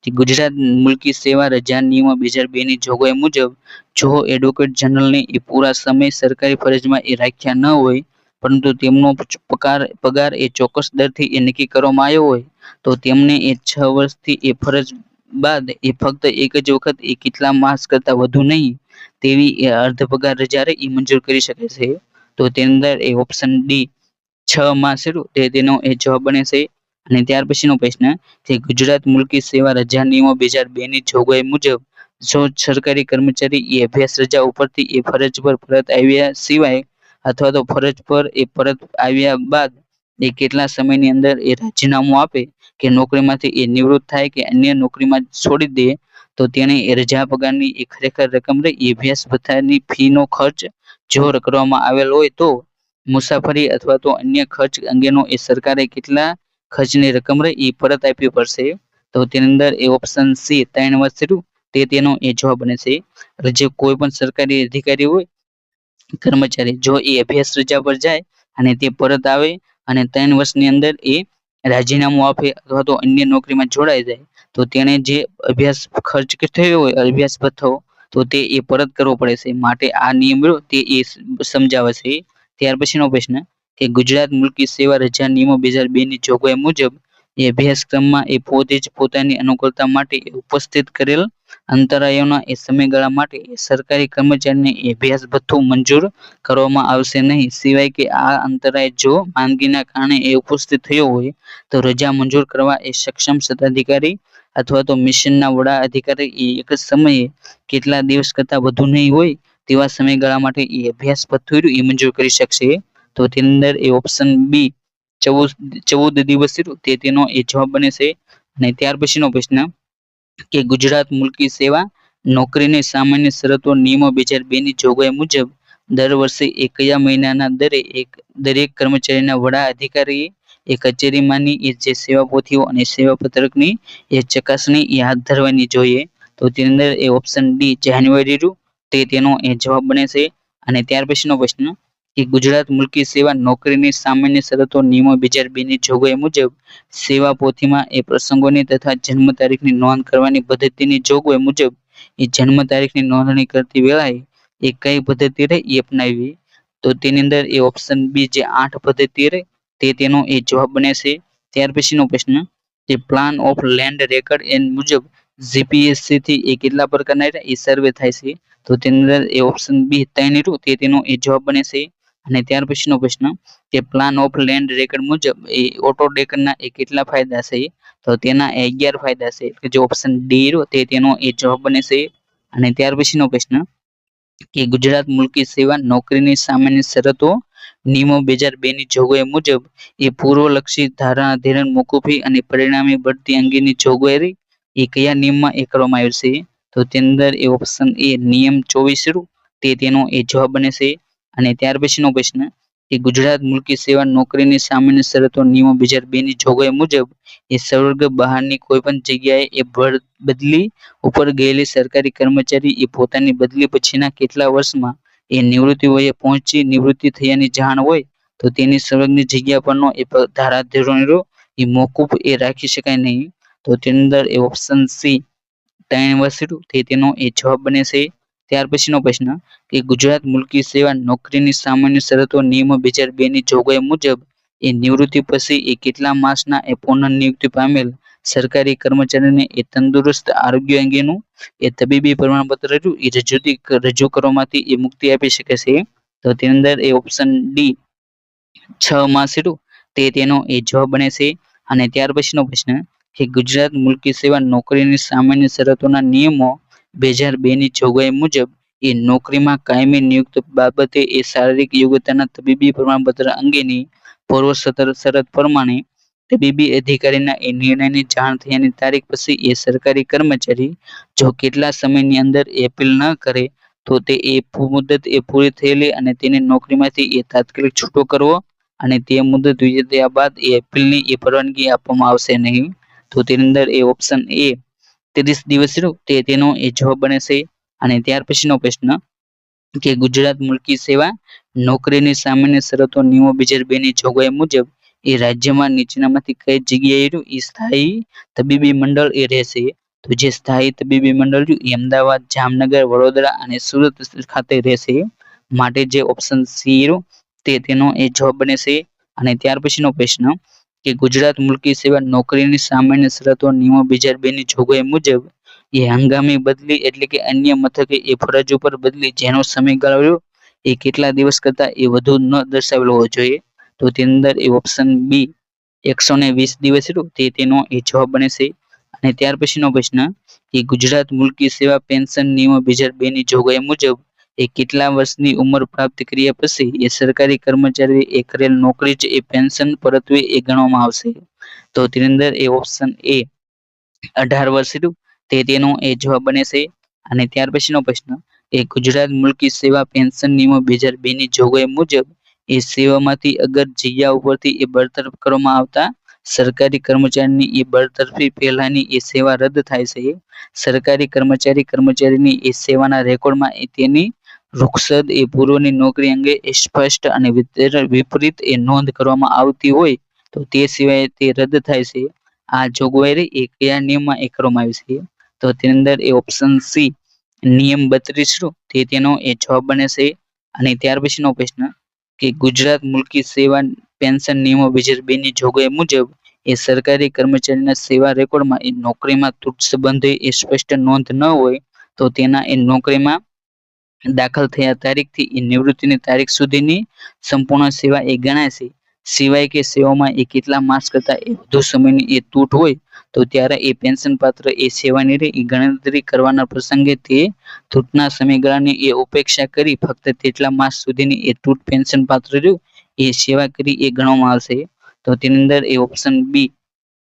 કે ગુજરાત મુલકી સેવા રજા નિયમો 2002 ની જોગવાઈ મુજબ જો એડવોકેટ જનરલને એ પૂરા સમય સરકારી ફરજમાં એ રાખ્યા ન હોય પરંતુ તેમનો પગાર એ ચોક્કસ દરથી એ નક્કી કરવામાં આવ્યો હોય તો તેમને એ 6 વર્ષથી એ ફરજ બાદ એ ફક્ત એક જ વખત એ કેટલા માસ કરતા વધુ નહીં તેવી એ અર્ધ પગાર રજા એ મંજૂર કરી શકે છે. તો તેની અંદર એ ઓપ્શન ડી 6 માસ તે તેનો એ જવાબ બને છે. અને ત્યાર પછીનો પ્રશ્ન કે ગુજરાત મુલકી સેવા રજા નિયમો 2002 ની જોગવાઈ મુજબ જો સરકારી કર્મચારી એ અભ્યાસ રજા ઉપરથી એ ફરજ પર પરત આવ્યા સિવાય અથવા તો ફરજ પર એ પરત આવ્યા બાદ એ કેટલા સમયની અંદર એ રાજીનામું આપે કે નોકરીમાંથી એ નિવૃત્ત થાય કે અન્ય નોકરીમાં છોડી દે તો તેને એ રજા પગારની એ ખરેખર રકમ એ અભ્યાસ ભથ્થાની ફીનો ખર્ચ જો કરવામાં આવેલ હોય તો મુસાફરી અથવા તો અન્ય ખર્ચ અંગેનો એ સરકારે કેટલા ખર્ચની રકમ એ પરત આપવી પડશે? તો તેની અંદર એ ઓપ્શન સી 3 વર્ષ તે તેનો એ જવાબ બને છે. જે કોઈ પણ સરકારી અધિકારી હોય કર્મચારી જો એ અભ્યાસ રજા પર જાય અને તે પરત આવે અને 3 વર્ષની અંદર એ રાજીનામું આપે અથવા તો અન્ય નોકરીમાં જોડાઈ જાય તો તેને જે અભ્યાસ ખર્ચ થયો હોય અભ્યાસ ભથ્થો તો તે એ પરત કરવો પડે છે. માટે આ નિયમ તે એ સમજાવે છે. ત્યાર પછીનો પ્રશ્ન કે ગુજરાત મુલકી સેવા રજા નિયમો 2002 ની જોગવાઈ મુજબ એ અભ્યાસક્રમમાં એ પોતે જ પોતાની અનુકૂળતા માટે ઉપસ્થિત કરેલ અંતરાયોના એ સમયગાળા માટે સરકારી કર્મચારીને અભ્યાસ ભથ્થું મંજૂર કરવામાં આવશે નહીં સિવાય કે આ અંતરાય જો માંદગીના કારણે એ ઉપસ્થિત થયો હોય તો રજા મંજૂર કરવા એ સક્ષમ સત્તાધિકારી અથવા તો મિશનના વડા અધિકારી એ એક જ સમયે કેટલા દિવસ કરતાં વધુ નહીં હોય તેવા સમયગાળા માટે એ અભ્યાસ ભથ્થું એ મંજૂર કરી શકશે. તો તેની અંદર એ ઓપ્શન બી 14 દિવસ તે તેનો એ જવાબ બને છે. અને ત્યાર પછીનો પ્રશ્ન કે ગુજરાત મુલકી સેવા નોકરીની સામાન્ય શરતો નિયમો 2002 ની જોગવાઈ મુજબ દર વર્ષે એ કયા મહિનાના દરેક કર્મચારીના વડા અધિકારી એ કચેરીમાંની એ જે સેવા પોથીઓ અને સેવા પત્રકની એ ચકાસણી એ હાથ ધરવાની જોઈએ. તો તેની અંદર એ ઓપ્શન ડી જાન્યુઆરી તે તેનો એ જવાબ બને છે. અને ત્યાર પછીનો પ્રશ્ન કે ગુજરાત મુલકી સેવા નોકરીની સામાન્ય શરતો નિયમો 2002 ની જોગવાઈ મુજબ સેવા પોથીમાં એ પ્રસંગોની તથા જન્મ તારીખની નોંધ કરવાની પદ્ધતિની જોગવાઈ મુજબ એ જન્મ તારીખની નોંધણી કરતી વેળાએ એ કઈ પદ્ધતિ એ અપનાવવી? તો તેની અંદર એ ઓપ્શન બી જે 8 પદ્ધતિ તે તેનો એ જવાબ બને છે. ત્યાર પછીનો પ્રશ્ન કે plan of land record and મુજબ જીપીએસસી થી એ કેટલા પ્રકારના એ સર્વે થાય છે? તો તેની અંદર એ ઓપ્શન બી 3 રહ્યું તે તેનો એ જવાબ બને છે. અને ત્યાર પછીનો પ્રશ્ન કે પ્લાન ઓફ લેન્ડ રેકર્ડ મુજબ એ ઓટો ડેકરના એ કેટલા ફાયદા છે? તો તેના 11 ફાયદા છે. કે જે ઓપ્શન ડી રહ્યો તે તેનો એ જવાબ બને છે. અને ત્યાર પછીનો પ્રશ્ન કે ગુજરાત મુલકી સેવા નોકરીની સામાન્ય શરતો નિયમો 2002 ની જોગવાઈ મુજબ એ પૂર્વલક્ષી ધારણા ધિરાણ મોકૂફી અને પરિણામી બઢતી અંગેની જોગવાઈ એ કયા નિયમમાં એ કરવામાં આવ્યું છે? તો તેની અંદર એ ઓપ્શન એ નિયમ 24 રહ્યું તે તેનો એ જવાબ બને છે. અને ત્યાર પછીનો પ્રશ્ન કે ગુજરાત મુલકી સેવા નોકરીની સામાન્ય શરતો નિયમો 2002 ની જોગવાઈ મુજબ એ સંવર્ગ બહારની કોઈ પણ જગ્યાએ એ બદલી ઉપર ગયેલી સરકારી કર્મચારી એ પોતાની બદલી પછીના કેટલા વર્ષમાં એ નિવૃત્તિ વયે પહોંચી નિવૃત્તિ થયાની જાણ હોય તો તેની સંલગ્ન જગ્યા પરનો એ ધારાધોરણો એ મોકૂફ એ રાખી શકાય નહીં. તો તેની અંદર એ ઓપ્શન સી 3 વર્ષ રહ્યું તે તેનો એ જવાબ બને છે. ત્યાર પછીનો પ્રશ્ન કે ગુજરાત મુલકી સેવા નોકરીની સામાન્ય શરતો નિયમો 2002 ની જોગવાઈ મુજબ એ નિવૃત્તિ પછી એ કેટલા માસના એ પુનઃનિયુક્તિ પામેલ સરકારી કર્મચારીને એ તંદુરસ્ત આરોગ્ય અંગેનું એ તબીબી પ્રમાણપત્ર એ રજૂ કરવામાંથી એ મુક્તિ આપી શકે છે? તો તેની અંદર એ ઓપ્શન ડી 6 માસ રહ્યું તે તેનો એ જવાબ બને છે. અને ત્યાર પછીનો પ્રશ્ન કે ગુજરાત મુલકી સેવા નોકરીની સામાન્ય શરતોના નિયમો 2002 ની જોગવાઈ મુજબ એ નોકરીમાં કાયમી નિયુક્ત બાબતે એ શારીરિક યોગ્યતાના તબીબી પ્રમાણપત્ર અંગેની પૂર્વ શરત પ્રમાણે તબીબી અધિકારીના એ નિર્ણયની જાણ થયાની તારીખ પછી એ સરકારી કર્મચારી જો કેટલા સમયની અંદર અપીલ ન કરે તો તે એ મુદત એ પૂરી થયેલી અને તેને નોકરીમાંથી એ તાત્કાલિક છૂટો કરવો અને તે મુદત વીતી થયા બાદ એ અપીલની એ પરવાનગી આપવામાં આવશે નહીં. તો તેની અંદર એ ઓપ્શન એ 30 દિવસ રહ્યું તે તેનો એ જવાબ બને છે. અને ત્યાર પછીનો પ્રશ્ન કે ગુજરાત મુલકી સેવા નોકરીની સામાન્ય શરતો નિયમો 2002 ની જોગવાઈ મુજબ એ રાજ્યમાં નીચેનામાંથી કઈ જગ્યાએ એ સ્થાયી તબીબી મંડળ એ રહેશે? તો જે સ્થાયી તબીબી મંડળ એ અમદાવાદ, જામનગર, વડોદરા અને સુરત ખાતે રહેશે. માટે જે ઓપ્શન સી રહ્યું તે તેનો એ જવાબ બને છે. અને ત્યાર પછીનો પ્રશ્ન કે ગુજરાત મુલકી સેવા નોકરીની સામાન્ય શરતો નિયમો 2002 ની જોગવાઈ મુજબ એ હંગામી બદલી એટલે કે અન્ય મથકે એ ફરજ ઉપર બદલી જેનો સમયગાળો રહ્યો એ કેટલા દિવસ કરતા એ વધુ ન દર્શાવેલો હોવો જોઈએ? તો તેની અંદર એ ઓપ્શન બી 120 દિવસ રહ્યું તે તેનો એ જવાબ બને છે. અને ત્યાર પછીનો પ્રશ્ન કે ગુજરાત મુલકી સેવા પેન્શન નિયમો 2002 ની જોગવાઈ મુજબ એ કેટલા વર્ષની ઉંમર પ્રાપ્ત કર્યા પછી એ સરકારી કર્મચારી એ કરેલ નોકરી જ એ પેન્શન પરત્વે એ ગણવામાં આવશે? તો તેની અંદર એ ઓપ્શન એ 18 વર્ષ રહ્યું તે તેનો એ જવાબ બને છે. અને ત્યાર પછીનો પ્રશ્ન એ ગુજરાત મુલકી સેવા પેન્શન નિયમો 2002 ની જોગવાઈ મુજબ એ સેવામાંથી અગર જગ્યા ઉપરથી એ બરતરફ કરવામાં આવતા સરકારી કર્મચારીની એ બરતરફી પહેલાની એ સેવા રદ થાય છે. સરકારી કર્મચારીની એ સેવાના રેકોર્ડમાં એ તેની રૂખસદ એ પૂર્વની નોકરી અંગે સ્પષ્ટ અને વિપરીત એ નોંધ કરવામાં આવતી હોય તો તે સિવાય તે રદ થાય છે. આ જોગવાઈ એ કયા નિયમમાં એ કરવામાં આવી છે? તો તેની અંદર એ ઓપ્શન સી નિયમ 32 તે તેનો એ જવાબ બને છે. અને ત્યાર પછીનો પ્રશ્ન કે ગુજરાત મુલકી સેવા પેન્શન નિયમો 2002 ની જોગવાઈ મુજબ એ સરકારી કર્મચારીના સેવા રેકોર્ડમાં એ નોકરીમાં તૂટ સંબંધે એ સ્પષ્ટ નોંધ ન હોય તો તેના એ નોકરીમાં દાખલ થયા તારીખથી એ નિવૃત્તિની તારીખ સુધીની સંપૂર્ણ સેવા એ ગણાય છે. સિવાય કે સેવામાં એ કેટલા માસ કરતા એ વધુ સમયની એ તૂટ હોય તો ત્યારે એ પેન્શન પાત્ર એ સેવાની એ ગણતરી કરવાના પ્રસંગે તે તૂટના સમયગાળાની એ ઉપેક્ષા કરી ફક્ત તેટલા માસ સુધીની એ તૂટ પેન્શન પાત્ર રહ્યું એ સેવા કરી એ ગણવામાં આવશે. તો તેની અંદર એ ઓપ્શન બી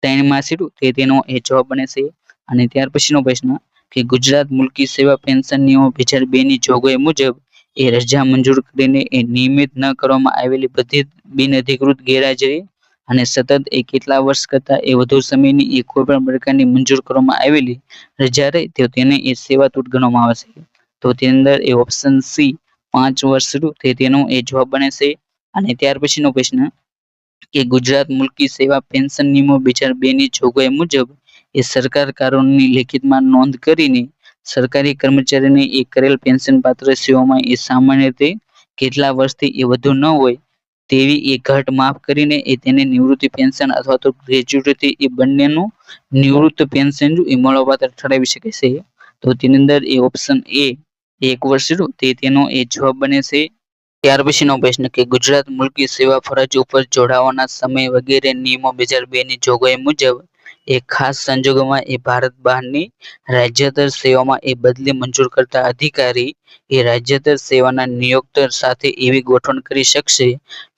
3 માસ રહ્યું તે તેનો એ જવાબ બને છે. અને ત્યાર પછીનો પ્રશ્ન કે ગુજરાત મુલકી સેવા પેન્શન નિયમો 2002 ની જોગવાઈ મુજબ એ રજા મંજૂર કરીને એ નિયમિત ન કરવામાં આવેલી બધી બિનઅધિકૃત ગેરહાજરી અને સતત એ કેટલા વર્ષ કરતા એ વધુ સમયની એ કોઈ પણ પ્રકારની મંજૂર કરવામાં આવેલી રજા રહે તો તેને એ સેવા તૂટ ગણવામાં આવે છે. તો તેની અંદર એ ઓપ્શન સી 5 વર્ષ તે તેનો એ જવાબ બને છે. અને ત્યાર પછીનો પ્રશ્ન કે ગુજરાત મુલકી સેવા પેન્શન નિયમો 2002 ની જોગવાઈ મુજબ એ સરકાર કાનૂનની લેખિતમાં નોંધ કરીને સરકારી કર્મચારીને એ કરેલ પેન્શન પાત્ર સેવામાં એ સામાન્ય રીતે કેટલા વર્ષથી એ વધુ ન હોય તેવી એ ઘટ માફ કરીને એ તેને નિવૃત્તિ પેન્શન અથવા તો ગ્રેચ્યુટી એ બંનેનું નિવૃત્ત પેન્શન એ મળવાપાત્ર ઠરાવી શકે છે. તો તેની અંદર એ ઓપ્શન એ 1 વર્ષ રહ્યું તે તેનો એ જવાબ બને છે। ત્યાર પછીનો પ્રશ્ન કે ગુજરાત મુલકી સેવા ફરજ ઉપર જોડાવાના સમય વગેરે નિયમો 2002 ની જોગવાઈ મુજબ એ ખાસ સંજોગોમાં એ ભારત બહારની રાજ્યાંતર સેવામાં એ બદલી મંજૂર કરતા અધિકારી એ રાજ્યાંતર સેવાના નિયોક્ત સાથે એવી ગોઠવણ કરી શકશે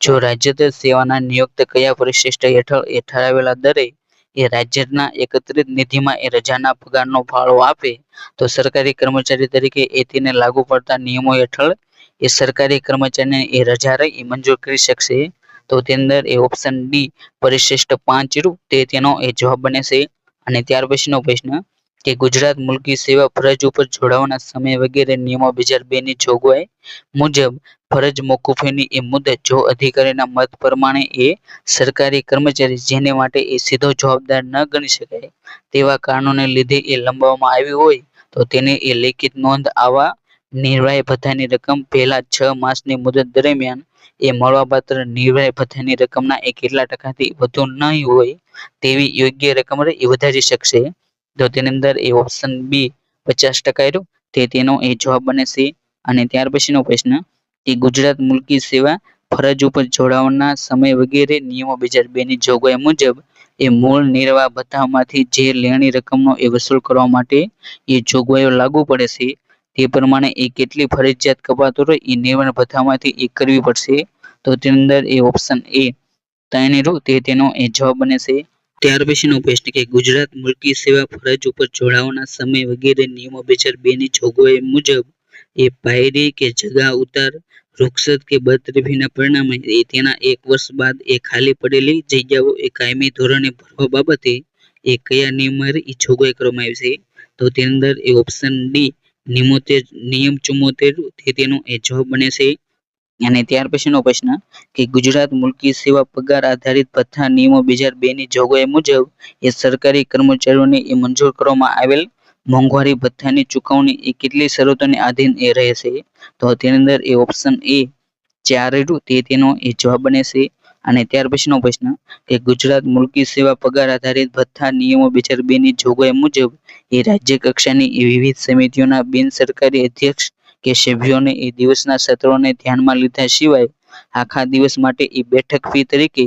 જો રાજ્યાંતર સેવાના નિયોક્ત કયા પરિશિષ્ટ હેઠળ એ ઠરાવેલા દરે એ રાજ્યના એકત્રિત નિધિમાં એ રજાના પગારનો ફાળો આપે તો સરકારી કર્મચારી તરીકે એ તેને લાગુ પડતા નિયમો હેઠળ એ સરકારી કર્મચારીને એ રજા એ મંજૂર કરી શકશે। તો તેની અંદર એ ઓપ્શન ડી પરિશિષ્ટ 5 રૂ તે તેનો એ જવાબ બને છે। અને ત્યાર પછીનો પ્રશ્ન કે ગુજરાત મુલકી સેવા ફરજ ઉપર જોડાવાના સમય વગેરે નિયમો 2002 ની જોગવાઈ મુજબ ફરજ મોકૂફીની એ મુદત જો અધિકારીના મત પ્રમાણે એ સરકારી કર્મચારી જેને માટે એ સીધો જવાબદાર ન ગણી શકાય તેવા કારણોને લીધે એ લંબાવવામાં આવી હોય તો તેને એ લેખિત નોંધ આવા નિર્વાહ ભથ્થાની રકમ પહેલા 6 માસની મુદત દરમિયાન એ મળવાપાત્ર નિર્વાહ ભથ્થાની રકમના એ કેટલા ટકાથી વધુ નહીં હોય તેવી યોગ્ય રકમ એ વધારી શકશે। તો તેની અંદર એ ઓપ્શન બી 50% રહ્યું તે તેનો એ જવાબ બને છે। અને ત્યાર પછીનો પ્રશ્ન કે ગુજરાત મુલકી સેવા ફરજ ઉપર જોડાવાના સમય વગેરે નિયમો 2002 ની જોગવાઈ મુજબ એ મૂળ નિર્વાહ ભથ્થામાંથી જે લેણી રકમનો એ વસૂલ કરવા માટે એ જોગવાઈઓ લાગુ પડે છે તે પ્રમાણે એ કેટલી ફરજિયાત કપાતો એ નિર્વાહ ભથ્થામાંથી એ કરવી પડશે તો તેની અંદર એ ઓપ્શન એ 3 રૂ તે તેનો એ જવાબ બને છે। ત્યાર પછીનો પ્રશ્ન કે ગુજરાત મુલકી સેવા ફરજ ઉપર જોડાવાના સમય વગેરે નિયમો 2002 ની જોગવાઈ મુજબ એ પાયરી કે જગા ઉતાર રૂખસત કે બરતરફીના પરિણામે તેના 1 વર્ષ બાદ એ ખાલી પડેલી જગ્યાઓ એ કાયમી ધોરણે ભરવા બાબતે એ કયા નિયમમાં એ જોગવાઈ કરવામાં આવી છે તો તેની અંદર એ ઓપ્શન ડી નિયમ 74 તે તેનો એ જવાબ બને છે। અને ત્યાર પછીનો પ્રશ્ન કે ગુજરાત મુલકી સેવા પગાર આધારિત ભથ્થા નિયમો 2002 ની જોગવાઈ મુજબ એ સરકારી કર્મચારીઓને એ મંજૂર કરવામાં આવેલ મોંઘવારી ભથ્થાની ચૂકવણી એ કેટલી શરતોને આધીન એ રહે છે તો તેની અંદર એ ઓપ્શન એ 4 રૂ તે તેનો એ જવાબ બને છે। અને ત્યાર પછીનો પ્રશ્ન કે ગુજરાત મુલકી સેવા પગાર આધારિત ભથ્થા નિયમો 2002 ની જોગવાઈ મુજબ એ રાજ્ય કક્ષાની એ વિવિધ સમિતિઓના બિન સરકારી અધ્યક્ષ કે સભ્યોને એ દિવસના સત્રોને ધ્યાનમાં લીધા સિવાય આખા દિવસ માટે એ બેઠક ફી તરીકે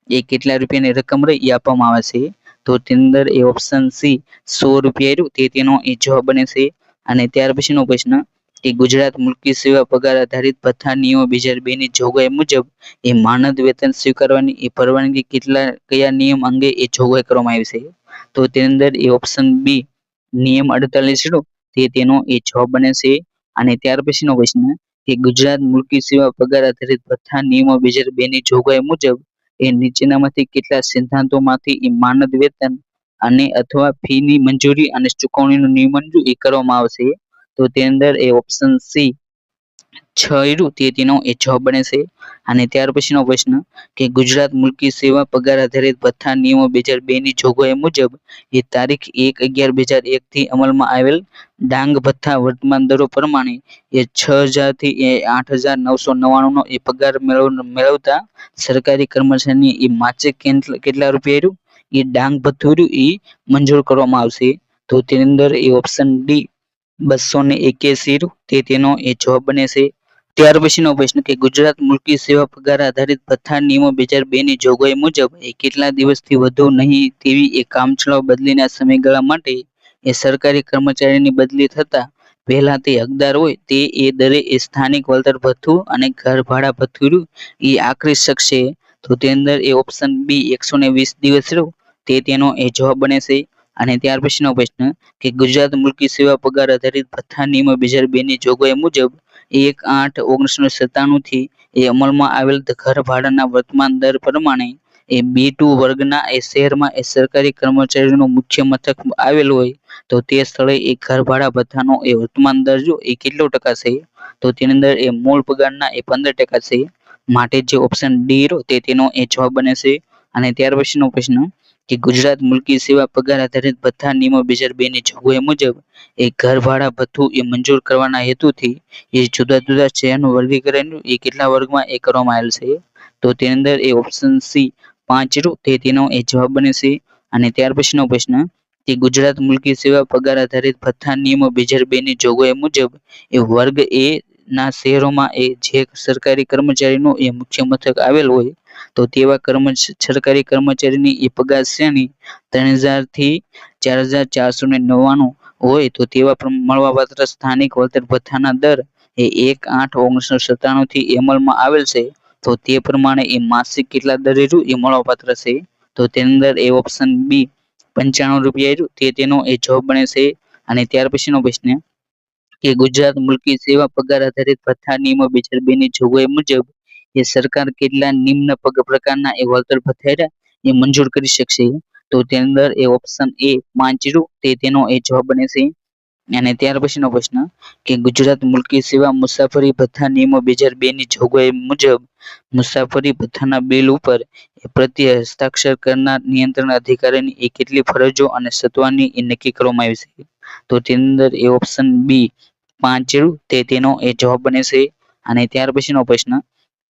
એ કેટલા રૂપિયાની રકમ એ આપવામાં આવે છે તો તેની અંદર એ ઓપ્શન સી 100 રૂપિયા રહ્યું તે તેનો એ જવાબ બને છે। અને ત્યાર પછીનો પ્રશ્ન કે ગુજરાત મુલકી સેવા પગાર આધારિત ભથ્થા નિયમો 2002 ની જોગવાઈ મુજબ એ માનદ વેતન સ્વીકારવાની એ પરવાનગી કયા નિયમ અંગે એ જોગવાઈ કરવામાં આવી છે તો તેની અંદર એ ઓપ્શન બી નિયમ 48 રહ્યું તે તેનો એ જવાબ બને છે। અને ત્યાર પછીનો પ્રશ્ન કે ગુજરાત મુલકી સેવા પગાર આધારિત ભથ્થા નિયમો 2002 ની જોગવાઈ મુજબ એ નીચેનામાંથી કેટલા સિદ્ધાંતોમાંથી એ માનદ વેતન અને અથવા ફીની મંજૂરી અને ચુકવણીનું નિયમન એ કરવામાં આવશે તો તેની અંદર એ ઓપ્શન સી 6 રહ્યું તે તેનો એ જવાબ બને છે। અને ત્યાર પછીનો પ્રશ્ન કે ગુજરાત મુલકી સેવા પગાર આધારિત ભથ્થા નિયમો 2002 ની જોગવાઈ મુજબ એ તારીખ 1/11/2001 થી અમલમાં આવેલ ડાંગ ભથ્થા વર્તમાન દરો પ્રમાણે એ 6000 થી 8999 નો એ પગાર મેળવતા સરકારી કર્મચારીની એ માસિક કેટલા રૂપિયા રહ્યું એ ડાંગ ભથ્થું રહ્યું એ મંજૂર કરવામાં આવશે તો તેની અંદર એ ઓપ્શન ડી 281 રહ્યું તે તેનો એ જવાબ બને છે। ત્યાર પછીનો પ્રશ્ન કે ગુજરાત મુલકી સેવા પગાર આધારિત ભથ્થા નિયમો 2002 ની જોગવાઈ મુજબ એ કેટલા દિવસથી વધુ નહીં તેવી એ કામચલાઉ બદલીના સમયગાળા માટે એ સરકારી કર્મચારીની બદલી થતા પહેલા તે હકદાર હોય તે એ દરે એ સ્થાનિક વળતર ભથ્થું અને ઘર ભાડા ભથ્થું એ આકરી શકશે તો તેની અંદર એ ઓપ્શન બી 120 દિવસ રહ્યું તે તેનો એ જવાબ બને છે। અને ત્યાર પછીનો પ્રશ્ન કે ગુજરાત મુલકી સેવા પગાર આધારિત ભથ્થા નિયમો 2002 ની જોગવાઈ મુજબ 1/8/1997 થી એ અમલમાં આવેલ ઘર ભાડાના વર્તમાન દર પ્રમાણે એ B2 વર્ગના એ શહેરમાં એ સરકારી કર્મચારીનું મુખ્ય મથક આવેલ હોય તો તે સ્થળે એ ઘર ભાડા ભથ્થાનો એ વર્તમાન દર એ કેટલો ટકા છે તો તેની અંદર એ મૂળ પગારના એ 15% છે માટે જે ઓપ્શન ડી તે તેનો એ જવાબ બને છે। અને ત્યાર પછીનો પ્રશ્ન કે ગુજરાત મુલકી સેવા પગાર આધારિત ભથ્થા નિયમો 2002 ની જોગવાઈ મુજબ એ ઘર ભાડા ભથ્થું એ મંજૂર કરવાના હેતુથી એ જુદા જુદા શહેરનું વર્ગીકરણ એ કેટલા વર્ગમાં એ કરવામાં આવેલ છે તો તેની અંદર એ ઓપ્શન સી 5 રહ્યું તે તેનો એ જવાબ બને છે। અને ત્યાર પછીનો પ્રશ્ન તે ગુજરાત મુલ્કી સેવા પગાર આધારિત ભથ્થા નિયમો 2002 ની જોગવાઈ મુજબ એ વર્ગ એ ના શહેરોમાં એ જે સરકારી કર્મચારીનું એ મુખ્ય મથક આવેલ હોય તો તેવા સરકારી કર્મચારીની એ પગાર શ્રેણી 3000 થી 4499 હોય તો તેવા મળવાપાત્ર સ્થાનિક વળતર ભથ્થાના દર એ 1/8/1997 થી અમલમાં આવેલ છે. તો તે પ્રમાણે એ માસિક કેટલા દરે એ મળવાપાત્ર છે તો તેની અંદર એ ઓપ્શન બી 95 રૂપિયા તે તેનો એ જવાબ બને છે. અને ત્યાર પછીનો પ્રશ્ન કે ગુજરાત મુલ્કી સેવા પગાર આધારિત ભથ્થા નિયમો 2002 ની જોગવાઈ મુજબ એ સરકાર કેટલા નિમ્ન પ્રકારના એ વળતર ભથ્થા એ મંજૂર કરી શકશે તો તેની અંદર એ ઓપ્શન એ 5 તે તેનો એ જવાબ બને છે. અને ત્યાર પછીનો પ્રશ્ન કે ગુજરાત મુલ્કી સેવા મુસાફરી ભથ્થા નિયમો 2002 ની જોગવાઈ મુજબ મુસાફરી ભથ્થાના બિલ ઉપર પ્રત્યે હસ્તાક્ષર કરનાર નિયંત્રણ અધિકારીની એ કેટલી ફરજો અને સત્તાની એ નક્કી કરવામાં આવી છે તો તેની અંદર એ ઓપ્શન બી 5 તે તેનો એ જવાબ બને છે. અને ત્યાર પછીનો પ્રશ્ન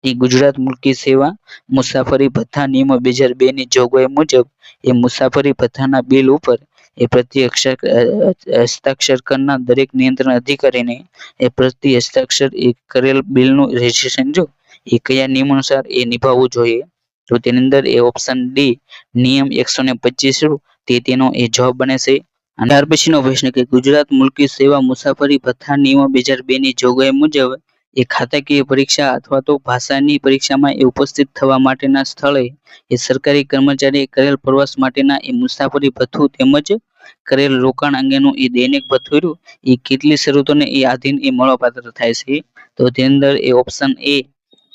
એ ગુજરાત મુલ્કી સેવા મુસાફરી ભથ્થા નિયમો 2002 ની જોગવાઈ મુજબ એ મુસાફરી ભથ્થાના બિલ ઉપર એ પ્રત્યે હસ્તાક્ષર કરનાર દરેક નિયંત્રણ અધિકારીને એ પ્રત્યે હસ્તાક્ષર કરેલ બિલનું રજીસ્ટ્રેશન એ કયા નિયમ અનુસાર એ નિભાવવું જોઈએ તો તેની અંદર એ ઓપ્શન ડી નિયમ 125 તે તેનો એ જવાબ બને છે. અને ત્યાર પછીનો પ્રશ્ન કે ગુજરાત મુલ્કી સેવા મુસાફરી ભથ્થા નિયમો 2002 ની જોગવાઈ મુજબ એ ખાતાકીય પરીક્ષા અથવા તો ભાષાની પરીક્ષામાં એ ઉપસ્થિત થવા માટેના સ્થળે એ સરકારી કર્મચારી કરેલ પ્રવાસ માટેના એ મુસાફરી ભથ્થું તેમજ કરેલ રોકાણ અંગેનું એ દૈનિક ભથ્થું એ કેટલી શરતોને એ આધીન એ મળવાપાત્ર થાય છે તો તેની અંદર એ ઓપ્શન એ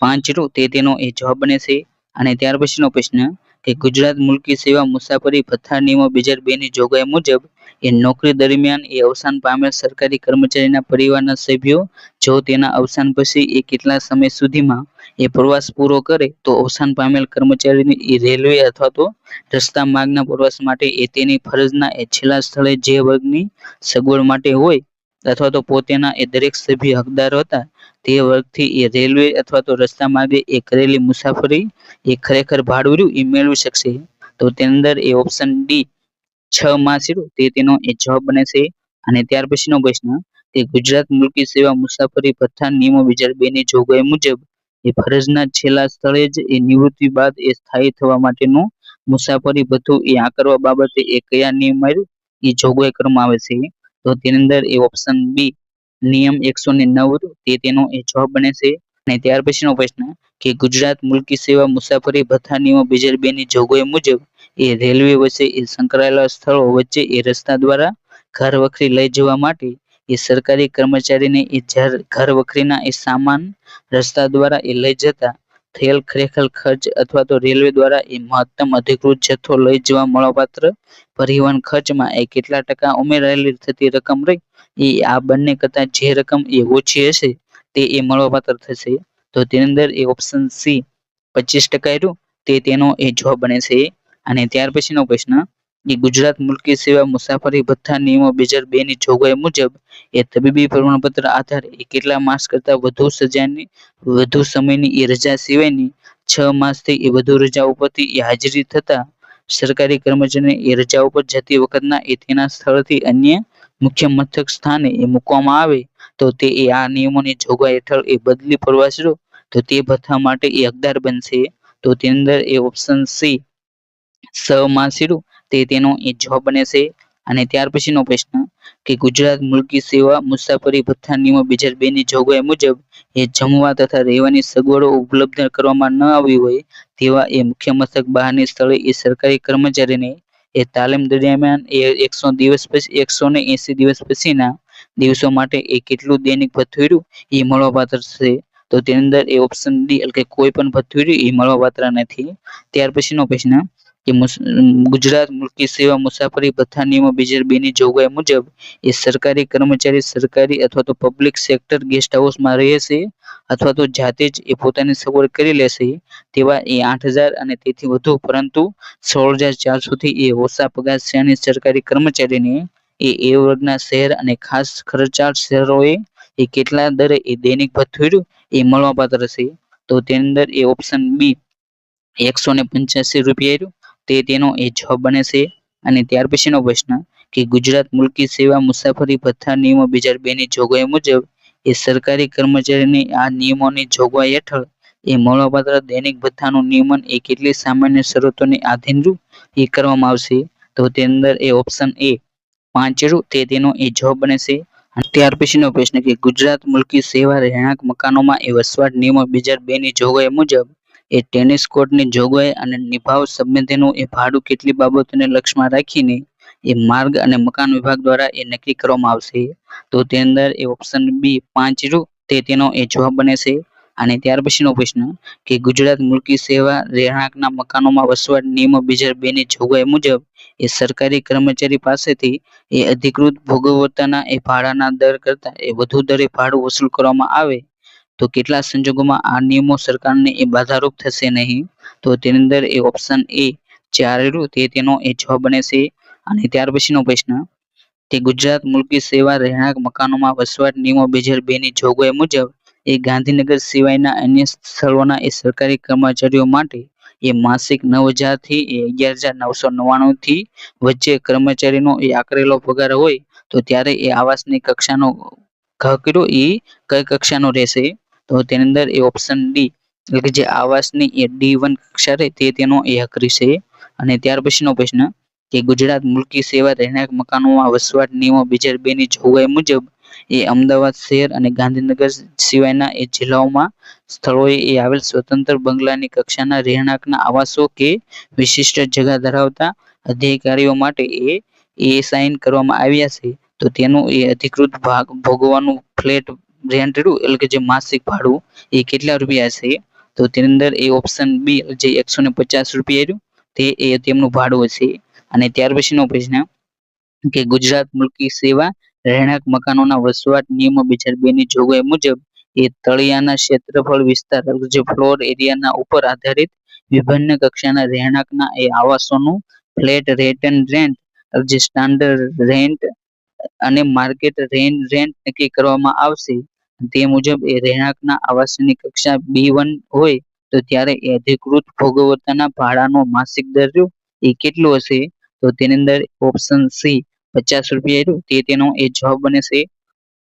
5 તે તેનો એ જવાબ બને છે. અને ત્યાર પછીનો પ્રશ્ન કે ગુજરાત મુલ્કી સેવા મુસાફરી ભથ્થા નિયમો 2002 ની જોગવાઈ મુજબ એ નોકરી દરમિયાન એ અવસાન પામેલ સરકારી કર્મચારીના પરિવારના સભ્યો જો તેના અવસાન પછી એ કેટલા સમય સુધીમાં એ પ્રવાસ પૂરો કરે તો અવસાન પામેલ કર્મચારીને એ રેલવે અથવા તો રસ્તા માર્ગના પ્રવાસ માટે એ તેની ફરજના એ છેલ્લા સ્થળે જે વર્ગની સગવડ માટે હોય અથવા તો પોતાના એ દરેક સભ્ય હકદાર હતા તે વર્ગથી એ રેલવે અથવા તો રસ્તા માર્ગે એ કરેલી મુસાફરી એ ખરેખર ભાડું એ મેળવી શકશે તો તેની અંદર એ ઓપ્શન ડી 6 માસ તે તેનો એ જવાબ બને છે. અને ત્યાર પછીનો પ્રશ્ન કે ગુજરાત મુલ્કી સેવા મુસાફરી ભથ્થા નિયમો 2002 ની જોગવાઈ મુજબ એ ફરજના છેલ્લા સ્થળે જ એ નિવૃત્તિ બાદ એ સ્થાયી થવા માટેનું મુસાફરી ભથ્થું એ આકારવા બાબતે એ કયા નિયમ એ જોગવાઈ કરવામાં આવે છે તો તેની અંદર એ ઓપ્શન બી નિયમ 109 તે તેનો એ જવાબ બને છે. અને ત્યાર પછીનો પ્રશ્ન કે ગુજરાત મુલ્કી સેવા મુસાફરી ભથ્થા નિયમો 2002 ની જોગવાઈ મુજબ એ રેલવે વચ્ચે એ સંકળાયેલા સ્થળો વચ્ચે એ રસ્તા દ્વારા ઘર વખરી લઈ જવા માટે એ સરકારી કર્મચારીને એ ઘર વખરીના એ સામાન રસ્તા દ્વારા એ લઈ જતા થયેલ ખરેખર ખર્ચ અથવા તો રેલવે દ્વારા એ મહત્તમ અધિકૃત જથ્થો લઈ જવા મળવાપાત્ર પરિવહન ખર્ચમાં એ કેટલા ટકા ઉમેરાયેલી થતી રકમ રહી એ આ બંને કરતા જે રકમ એ ઓછી હશે તે એ મળવાપાત્ર થશે તો તેની અંદર એ ઓપ્શન સી 25% તે તેનો એ જવાબ બને છે. અને ત્યાર પછીનો પ્રશ્ન એ ગુજરાત મુલ્કી સેવા મુસાફરી ભથ્થા નિયમો 2002 ની જોગવાઈ મુજબ એ તબીબી પ્રમાણપત્ર આધારે એ કેટલા માસ કરતા વધુ સમયની એ રજા સિવાયની 6 માસથી એ વધુ રજા ઉપરથી એ હાજરી થતા સરકારી કર્મચારીને એ રજા ઉપર જતી વખતના એ તેના સ્થળથી અન્ય મુખ્ય મથક સ્થાને એ મૂકવામાં આવે તો તે એ આ નિયમોની જોગવાઈ હેઠળ એ બદલી પ્રવાસીઓ તો તે ભથ્થા માટે એ હકદાર બનશે તો તેની અંદર એ ઓપ્શન સી 6 માસ તે તેનો એ જવાબ બને છે. અને ત્યાર પછીનો પ્રશ્ન કે ગુજરાત મુલ્કી સેવા મુસાફરી ભથ્થા નિયમો 2002 ની જોગવાઈ મુજબ એ જમવા તથા રહેવાની સગવડો ઉપલબ્ધ કરવામાં ન આવી હોય તેવા એ મુખ્ય મથક બહારની સ્થળે એ સરકારી કર્મચારીને એ તાલીમ દરમિયાન એ 180 દિવસ પછીના દિવસો માટે એ કેટલું દૈનિક ભથ્થું એ મળવાપાત્ર છે તો તેની અંદર એ ઓપ્શન ડી એટલે કે કોઈ પણ ભથ્થું એ મળવાપાત્ર નથી. ત્યાર પછીનો પ્રશ્ન કે ગુજરાત મુલ્કી સેવા મુસાફરી ભથ્થા નિયમો 2002 ની જોગવાઈ મુજબ એ સરકારી કર્મચારી સરકારી અથવા તો પબ્લિક સેક્ટર ગેસ્ટ હાઉસમાં રહે છે અથવા તો જાતે જ એ પોતાની સગવડ કરી લેશે તેવા એ 8000 અને તેથી વધુ પરંતુ 16400 થી એ ઓછા પગાર શ્રેણી સરકારી કર્મચારીને એ વર્ગના શહેર અને ખાસ ખર્ચાળ શહેરોએ એ કેટલા દરે એ દૈનિક ભથ્થું એ મળવાપાત્ર છે તો તેની અંદર એ ઓપ્શન બી 185 રૂપિયા તે તેનો એ જવાબ બને છે. અને ત્યાર પછીનો પ્રશ્ન કે ગુજરાત મુલકી સેવા મુસાફરી ભથ્થા નિયમો 2002 ની જોગવાઈ મુજબ એ સરકારી કર્મચારીની આ નિયમોની જોગવાઈ હેઠળ એ મળવાપાત્ર દૈનિક ભથ્થાનું નિયમન એ કેટલી સામાન્ય શરતોની આધીન એ કરવામાં આવશે? તો તેની અંદર એ ઓપ્શન એ 5 તે તેનો એ જવાબ બને છે. અને ત્યાર પછીનો પ્રશ્ન કે ગુજરાત મુલકી સેવા રહેણાંક મકાનોમાં એ વસવાટ નિયમો 2002 ની જોગવાઈ મુજબ એ ટેનિસ કોર્ટની જોગવાઈ અને નિભાવ સંબંધીનું એ ભાડું કેટલી બાબતોને લક્ષમાં રાખીને એ માર્ગ અને મકાન વિભાગ દ્વારા એ નક્કી કરવામાં આવશે? તો તેની અંદર એ ઓપ્શન બી 5 તે તેનો એ જવાબ બને છે. અને ત્યાર પછીનો પ્રશ્ન કે ગુજરાત મુલકી સેવા રહેણાંકના મકાનોમાં વસવાટ નિયમો 2002 ની જોગવાઈ મુજબ એ સરકારી કર્મચારી પાસેથી એ અધિકૃત ભોગવતાના એ ભાડાના દર કરતા એ વધુ દરે ભાડું વસૂલ કરવામાં આવે તો કેટલા સંજોગોમાં આ નિયમો સરકારને એ બાધારૂપ થશે નહીં? તો તેની અંદર એ ઓપ્શન એ 4 તે તેનો એ જવાબ બને છે. અને ત્યાર પછીનો પ્રશ્ન તે ગુજરાત મુલકી સેવા રહેણાંક મકાનોમાં વસવાટ નિયમો 2002 ની જોગવાઈ મુજબ એ ગાંધીનગર સિવાયના અન્ય સ્થળોના એ સરકારી કર્મચારીઓ માટે એ માસિક 9,000 થી 11,999 થી વચ્ચે કર્મચારીનો એ આકરેલો પગાર હોય તો ત્યારે એ આવાસની કક્ષાનો ઘ એ કઈ કક્ષાનો રહેશે? તો તેની અંદર એ ઓપ્શન ડી એટલે કે જે આવાસની એ D1 કક્ષા રહે તે તેનો એ હક રહેશે. અને ત્યાર પછીનો પ્રશ્ન કે ગુજરાત મુલકી સેવા રહેણાંક મકાનોમાં વસવાટ નિયમો 2002 ની જોગવાઈ મુજબ એ અમદાવાદ શહેર અને ગાંધીનગર સિવાયના એ જિલ્લાઓમાં સ્થળોએ એ આવેલ સ્વતંત્ર બંગલાની કક્ષાના રહેણાંકના આવાસો કે વિશિષ્ટ જગ્યા ધરાવતા અધિકારીઓ માટે એ સાઇન કરવામાં આવ્યા છે તો તેનું એ અધિકૃત ભાગ ભોગવવાનું ફ્લેટ રેન્ટ એટલે કે જે માસિક ભાડું એ કેટલા રૂપિયા છે? તો તેની અંદર એ ઓપ્શન બી જે 150 રૂપિયા તે એ તેમનું ભાડું હશે. અને ત્યાર પછીનો પ્રશ્ન કે ગુજરાત મુલકી સેવા રહેણાંક મકાનોના વસવાટ નિયમો 2002 ની જોગવાઈ મુજબ એ તળિયાના ક્ષેત્રફળ વિસ્તાર જે ફ્લોર એરિયાના ઉપર આધારિત વિભિન્ન કક્ષાના રહેણાંકના એ આવાસોનું ફ્લેટ રેટ એન્ડ રેન્ટ જે સ્ટાન્ડર્ડ રેન્ટ અને માર્કેટ રેન્ટ નક્કી કરવામાં આવશે. તે મુજબ એ રહેણાંકના આવાસની કક્ષા B1 હોય તો ત્યારે એ અધિકૃત ભોગવતાના ભાડાનો માસિક દર એ કેટલો હશે? તો તેની અંદર ઓપ્શન સી 50 રૂપિયા તે તેનો એ જવાબ બને છે.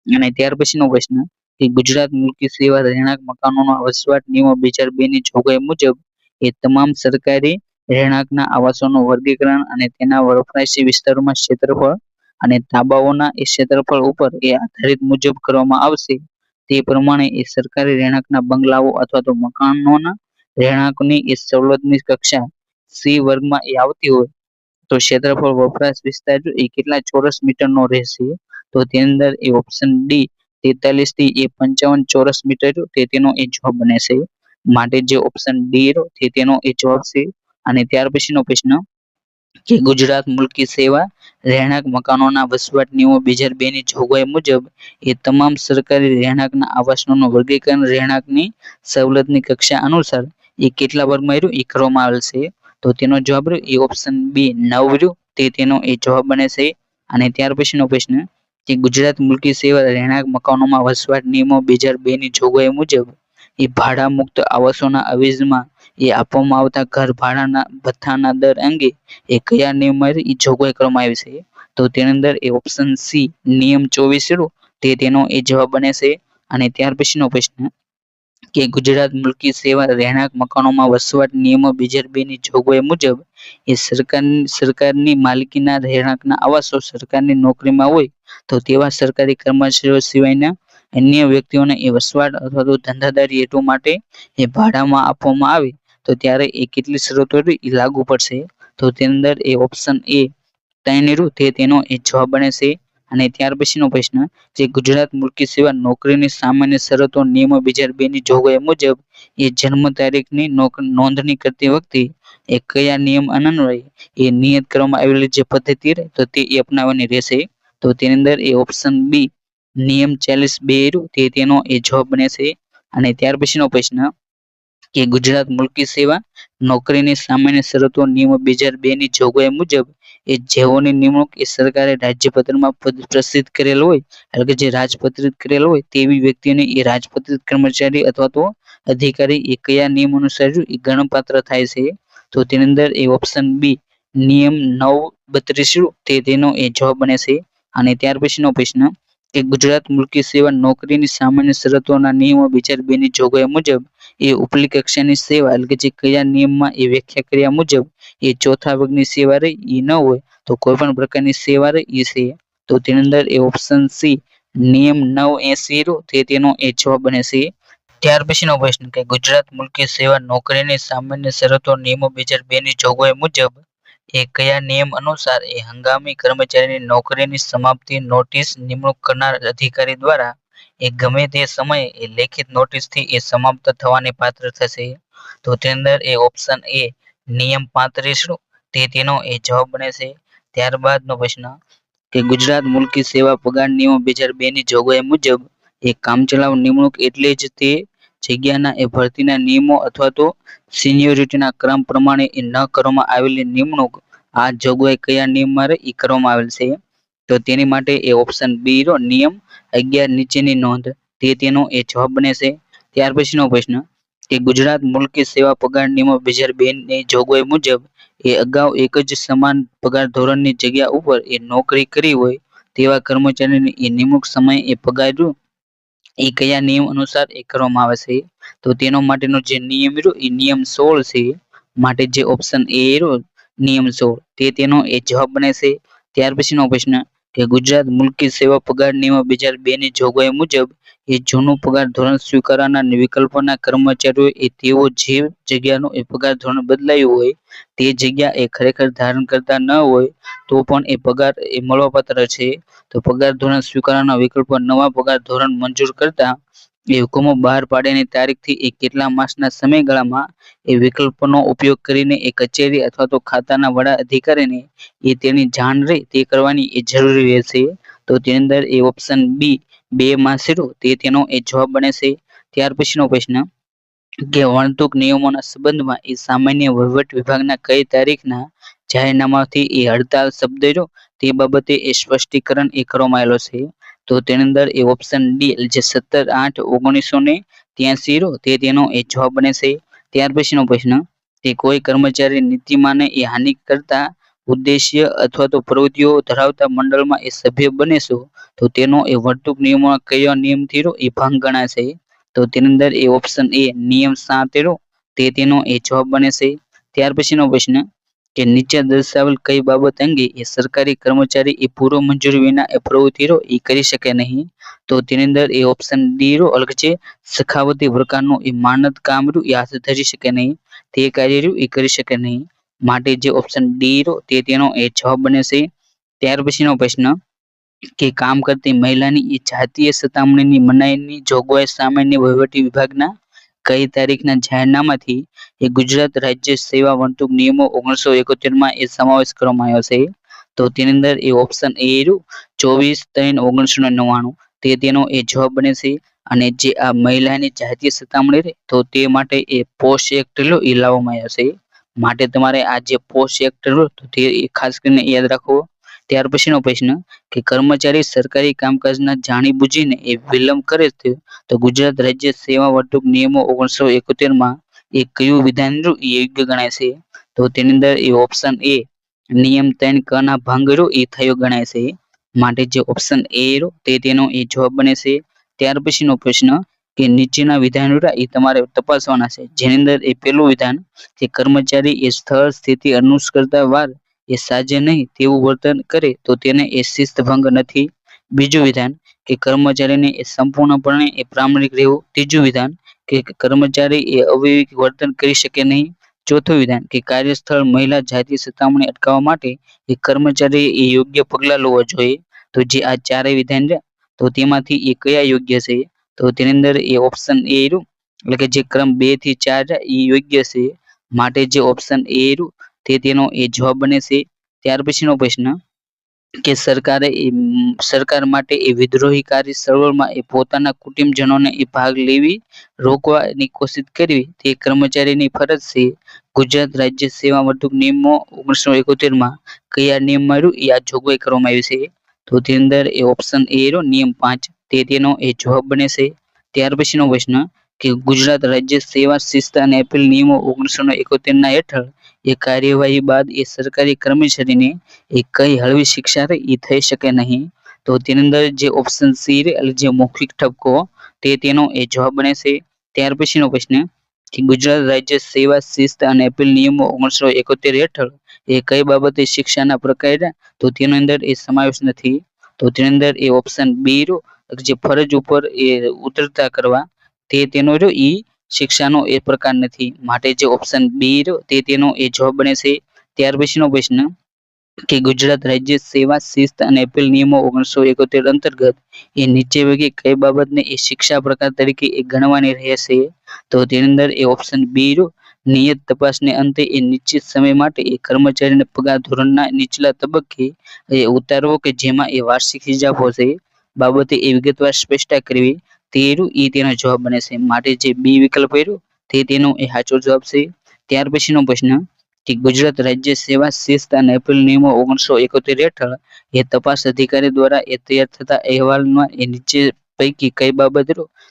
અને ત્યાર પછીનો પ્રશ્ન કે ગુજરાત મુલકી સેવા રહેણાંક મકાનોના વસવાટ નિયમો 2002 ની જોગવાઈ મુજબ એ તમામ સરકારી રહેણાંકના આવાસોનું વર્ગીકરણ અને તેના વપરાશી વિસ્તારોમાં ક્ષેત્રફળ અને તાબાઓના એ ક્ષેત્રફળ ઉપર એ આધારિત મુજબ કરવામાં આવશે. તે પ્રમાણે એ સરકારી રહેણાંકના બંગલાઓ અથવા તો મકાનોના રહેણાંકની એ સવલતની કક્ષા સી વર્ગમાં એ આવતી હોય તો ક્ષેત્રફળ વપરાશ વિસ્તાર એ કેટલા ચોરસ મીટરનો રહેશે? તો તેની અંદર એ ઓપ્શન ડી 43 થી 55 ચોરસ મીટર તે તેનો એ જવાબ બને છે. માટે જે ઓપ્શન ડી તે તેનો એ જવાબ છે. અને ત્યાર પછીનો પ્રશ્ન કે ગુજરાત મુલકી સેવા રહેણાંક મકાનોના વસવાટ નિયમો 2002 ની જોગવાઈ મુજબ એ તમામ સરકારી રહેણાંકના આવાસોનું વર્ગીકરણ રહેણાંકની સવલતની કક્ષા અનુસાર એ કેટલા વર્ગમાં એ કરવામાં આવેલ છે? તો તેનો જવાબ એ ઓપ્શન બી 9 તે તેનો એ જવાબ બને છે. અને ત્યાર પછીનો પ્રશ્ન કે ગુજરાત મુલકી સેવા રહેણાંક મકાનોમાં વસવાટ નિયમો 2002 ની જોગવાઈ મુજબ એ ભાડા મુક્ત આવાસોના અવેજીમાં એ આપવામાં આવતા ઘર ભાડાના ભથ્થાના દર અંગે એ કયા નિયમમાં એ જોગવાઈ કરવામાં આવી છે? તો તેની અંદર એ ઓપ્શન સી નિયમ 24 તે તેનો એ જવાબ બને છે. અને ત્યાર પછીનો પ્રશ્ન કે ગુજરાત મુલકી સેવા રહેણાંક મકાનોમાં વસવાટ નિયમો 2002 ની જોગવાઈ મુજબ એ સરકારની માલિકીના રહેણાંકના આવાસો સરકારની નોકરીમાં હોય તો તેવા સરકારી કર્મચારીઓ સિવાયના અન્ય વ્યક્તિઓને એ વસવાટ અથવા તો ધંધાદારી હેતુ માટે એ ભાડામાં આપવામાં આવે તો ત્યારે એ કેટલી શરતો એ લાગુ પડશે? તો તેની અંદર એ ઓપ્શન એ 3 તે તેનો એ જવાબ બને છે. અને ત્યાર પછીનો પ્રશ્ન જે ગુજરાત મુલકી સેવા નોકરીની સામાન્ય શરતો નિયમો 2002 ની જોગવાઈ મુજબ એ જન્મ તારીખની નોંધણી કરતી વખતે એ કયા નિયમ અન્વયે એ નિયત કરવામાં આવેલી જે પદ્ધતિ રહે તો તે અપનાવવાની રહેશે? તો તેની અંદર એ ઓપ્શન બી નિયમ 42 તે તેનો એ જવાબ બને છે. અને ત્યાર પછીનો પ્રશ્ન કે ગુજરાત મુલકી સેવા નોકરીની સામાન્ય શરતો નિયમો 2002 ની જોગવાઈ મુજબ એ જેઓની નિમણૂક એ સરકારે રાજ્યપત્રમાં પ્રસિદ્ધ કરેલ હોય એટલે કે જે રાજપત્રિત કરેલ હોય તેવી વ્યક્તિને એ રાજપત્રિત કર્મચારી અથવા તો અધિકારી એ કયા નિયમ અનુસાર એ ગણપાત્ર થાય છે? તો તેની અંદર એ ઓપ્શન બી નિયમ 932 તે તેનો એ જવાબ બને છે. અને ત્યાર પછીનો પ્રશ્ન કે ગુજરાત મુલ્કી સેવા નોકરીની સામાન્ય શરતોના નિયમો 2002 ની જોગવાઈ મુજબ એ ઉપલી કક્ષાની સેવા એટલે કે જે કયા નિયમમાં એ વ્યાખ્યા કર્યા મુજબ એ ચોથા વર્ગની સેવા રહી એ ન હોય તો કોઈ પણ પ્રકારની સેવા રહી એ છે. તો તેની અંદર એ ઓપ્શન સી નિયમ 980 તે તેનો એ જવાબ બને છે. ત્યાર પછીનો પ્રશ્ન કે ગુજરાત મુલ્કી સેવા નોકરીની સામાન્ય શરતો નિયમો 2002 ની જોગવાઈ મુજબ એ કયા નિયમ અનુસાર એ હંગામી કર્મચારીની નોકરીની સમાપ્તિ નોટિસ નિમણૂક કરનાર અધિકારી દ્વારા એ ગમે તે સમયે એ લેખિત નોટિસથી એ સમાપ્ત થવાની પાત્ર થશે. તો તેની અંદર એ ઓપ્શન એ નિયમ 35 તે તેનો એ જવાબ બને છે. ત્યારબાદનો પ્રશ્ન કે ગુજરાત મુલ્કી સેવા પગાર નિયમો 2002 ની જોગવાઈ મુજબ એ કામચલાઉ નિમણૂક એટલે જ તે જગ્યાના એ ભરતીના નિયમો અથવા તો સિનિયોરિટીના ક્રમ પ્રમાણે એ ન કરવામાં આવેલી નિમણૂક આ જોગવાઈ કયા નિયમમાં એ કરવામાં આવેલ છે. તો તેની માટે એ ઓપ્શન બી નિયમ 11 નીચેની નોંધ તે તેનો એ જવાબ બને છે. ત્યાર પછીનો પ્રશ્ન કે ગુજરાત મુલ્કી સેવા પગાર નિયમો 2002 ની જોગવાઈ મુજબ એ અગાઉ એક જ સમાન પગાર ધોરણની જગ્યા ઉપર એ નોકરી કરી હોય તેવા કર્મચારીની એ નિમણૂક સમયે એ પગાર એ કયા નિયમ અનુસાર એ કરવામાં આવે છે. તો તેનો માટેનો જે નિયમ એ નિયમ 16 છે. માટે જે ઓપ્શન એ નિયમ 16 તે તેનો એ જવાબ બને છે. ત્યાર પછીનો પ્રશ્ન કે ગુજરાત મુલ્કી સેવા પગાર નિયમો 2002 ની જોગવાઈ મુજબ એ જૂનું પગાર ધોરણ સ્વીકારવાના વિકલ્પોના કર્મચારીઓ એ તેઓ જે જગ્યાનું એ પગાર ધોરણ બદલાયું હોય તે જગ્યા એ ખરેખર ધારણ કરતા ન હોય તો પણ એ પગાર એ મળવાપાત્ર છે. તો પગાર ધોરણ સ્વીકારવાના વિકલ્પો નવા પગાર ધોરણ મંજૂર કરતા એ હુકમો બહાર પાડ્યાની તારીખથી એ કેટલા માસના સમયગાળામાં એ વિકલ્પોનો ઉપયોગ કરીને એ કચેરી અથવા તો ખાતાના વડા અધિકારીને એ તેની જાણ રહી તે કરવાની એ જરૂરી રહેશે. તો તેની અંદર એ ઓપ્શન બી 2 માસ તે તેનો એ જવાબ બને છે. ત્યાર પછીનો પ્રશ્ન કે વણતુક નિયમોના સંબંધમાં એ સામાન્ય વહીવટ વિભાગના કઈ તારીખના જાહેરનામાથી એ હડતાલ શબ્દ તે બાબતે એ સ્પષ્ટીકરણ એ કરવામાં આવેલો છે. તો તેની અંદર એ ઓપ્શન ડી જે 17/8/1983 તે તેનો એ જવાબ બને છે. ત્યાર પછીનો પ્રશ્ન કે કોઈ કર્મચારી નીતિમાને એ હાનિ કરતા ઉદ્દેશ્ય અથવા તો પ્રવૃત્તિઓ ધરાવતા મંડળમાં એ સભ્ય બને છે તો તેનો એ વર્તણૂક નિયમોના કયા નિયમથી એ ભંગ ગણાશે. તો તેની અંદર એ ઓપ્શન એ નિયમ 7 તે તેનો એ જવાબ બને છે. ત્યાર પછીનો પ્રશ્ન કે નીચે દર્શાવેલ કઈ બાબત અંગે એ સરકારી કર્મચારી એ પૂર્વ મંજૂરી વિના એ પ્રવૃત્તિઓ એ કરી શકે નહીં. તો તેની અંદર એ ઓપ્શન ડી અલગ છે સખાવતી પ્રકારનું એ માનદ કામ એ હાથ ધરી શકે નહીં તે કાર્ય એ કરી શકે નહીં. માટે જે ઓપ્શન ડી તે તેનો એ જવાબ બને છે. ત્યાર પછીનો પ્રશ્ન કે કામ કરતી મહિલાની એ જાતીય સતામણીની મનાઈની જોગવાઈ સામાન્ય વહીવટી વિભાગના કઈ તારીખના જાહેરનામાથી એ ગુજરાત રાજ્ય સેવા વર્તણૂક નિયમો 1971 એ સમાવેશ કરવામાં આવ્યો છે. તો તેની અંદર એ ઓપ્શન એ 24/3/1999 તે તેનો એ જવાબ બને છે. અને જે આ મહિલાની જાતીય સતામણી તો તે માટે એ પોસ્ટ એક્ટ એ લાવવામાં આવ્યો છે. માટે તમારે આ જે પોસ્ટ એક્ટ તે ખાસ કરીને યાદ રાખવો. ત્યાર પછીનો પ્રશ્ન કે કર્મચારી સરકારી કામકાજના જાણીબુજીને એ વિલંબ કરે છે તો ગુજરાત રાજ્ય સેવા વર્તણૂક નિયમો 1971 એ કયું વિધાન યોગ્ય ગણાય છે. તો તેની અંદર એ ઓપ્શન એ નિયમ 3 ક ના ભંગ એ થયો ગણાય છે. માટે જે ઓપ્શન એ તે તેનો એ જવાબ બને છે. ત્યાર પછીનો પ્રશ્ન કે નીચેના વિધાન એ તમારે તપાસવાના છે. જેની અંદર એ પહેલું વિધાન કે કર્મચારી એ સ્થળ સ્થિતિ અનુસરતા વાર એ સાજે નહીં તેવું વર્તન કરે તો તેને એ શિસ્ત ભંગ નથી. બીજું વિધાન કે કર્મચારીને એ સંપૂર્ણપણે એ પ્રામાણિક રહેવું. ત્રીજું વિધાન કે કર્મચારી એ અવિવેક વર્તન કરી શકે નહીં. ચોથું વિધાન કે કાર્યસ્થળ મહિલા જાતીય સતામણી અટકાવવા માટે એ કર્મચારી એ યોગ્ય પગલાં લેવા જોઈએ. તો જે આ ચારેય વિધાન છે તો તેમાંથી એ કયા યોગ્ય છે. તો તેની અંદર એ ઓપ્શન એ એટલે કે જે ક્રમ 2 થી 4 એ યોગ્ય છે. માટે જે ઓપ્શન એ તે તેનો એ જવાબ બને છે. ત્યાર પછીનો પ્રશ્ન કે સરકાર માટે એ વિદ્રોહીકારી ચળવળમાં એ પોતાના કુટુંબજનોને એ ભાગ લેવી રોકવાની કોશિશ કરવી તે કર્મચારીની ફરજ છે. ગુજરાત રાજ્ય સેવા વર્તણૂક નિયમો 1971 કયા નિયમમાં એ આ જોગવાઈ કરવામાં આવી છે. તો તેની અંદર એ ઓપ્શન એ નિયમ 5 તે તેનો એ જવાબ બને છે. ત્યાર પછીનો પ્રશ્ન કે ગુજરાત રાજ્ય સેવા શિસ્ત અને અપીલ નિયમો 1971 હેઠળ એ કાર્યવાહી બાદ એ સરકારી કર્મચારીને એ કઈ હળવી શિક્ષા રે એ થઈ શકે નહીં. તો તેની અંદર જે ઓપ્શન સી રે એટલે જે મૌખિક ઠપકો તે તેનો એ જવાબ બને છે. ત્યાર પછીનો પ્રશ્ન કે ગુજરાત રાજ્ય સેવા શિસ્ત અને અપીલ નિયમો 1971 હેઠળ એ કઈ બાબતે શિક્ષાના પ્રકાર તો તેની અંદર એ સમાવેશ નથી. તો તેની અંદર એ ઓપ્શન બી જે ફરજ ઉપર એ ઉતરતા કરવા તે તેનો ઈ શિક્ષાનો એ પ્રકાર નથી. માટે જે ઓપ્શન બી તે તેનો એ જવાબ બને છે. ત્યાર પછીનો પ્રશ્ન કે ગુજરાત રાજ્ય સેવા શિસ્ત અને અપીલ નિયમો 1971 અંતર્ગત એ નીચે પૈકી કઈ બાબતને એ શિક્ષા પ્રકાર તરીકે એ ગણવાની રહેશે. તો તેની અંદર એ ઓપ્શન બી નિયત તપાસને અંતે એ નિશ્ચિત સમય માટે એ કર્મચારીને પગાર ધોરણના નીચલા તબક્કે એ ઉતારવો કે જેમાં એ વાર્ષિક ઇજાફો છે બાબતે એ વિગતવાર સ્પષ્ટતા કરવી તે તેનો જવાબ બને છે. માટે જે બી વિકલ્પ રહ્યો તે તેનો એ સાચો જવાબ છે. ત્યાર પછીનો પ્રશ્ન કે ગુજરાત રાજ્ય સેવા શિસ્ત અને અપીલ નિયમો 1971 હેઠળ એ તપાસ અધિકારી દ્વારા એ તૈયાર થતા અહેવાલમાં એ નીચે પૈકી કઈ બાબત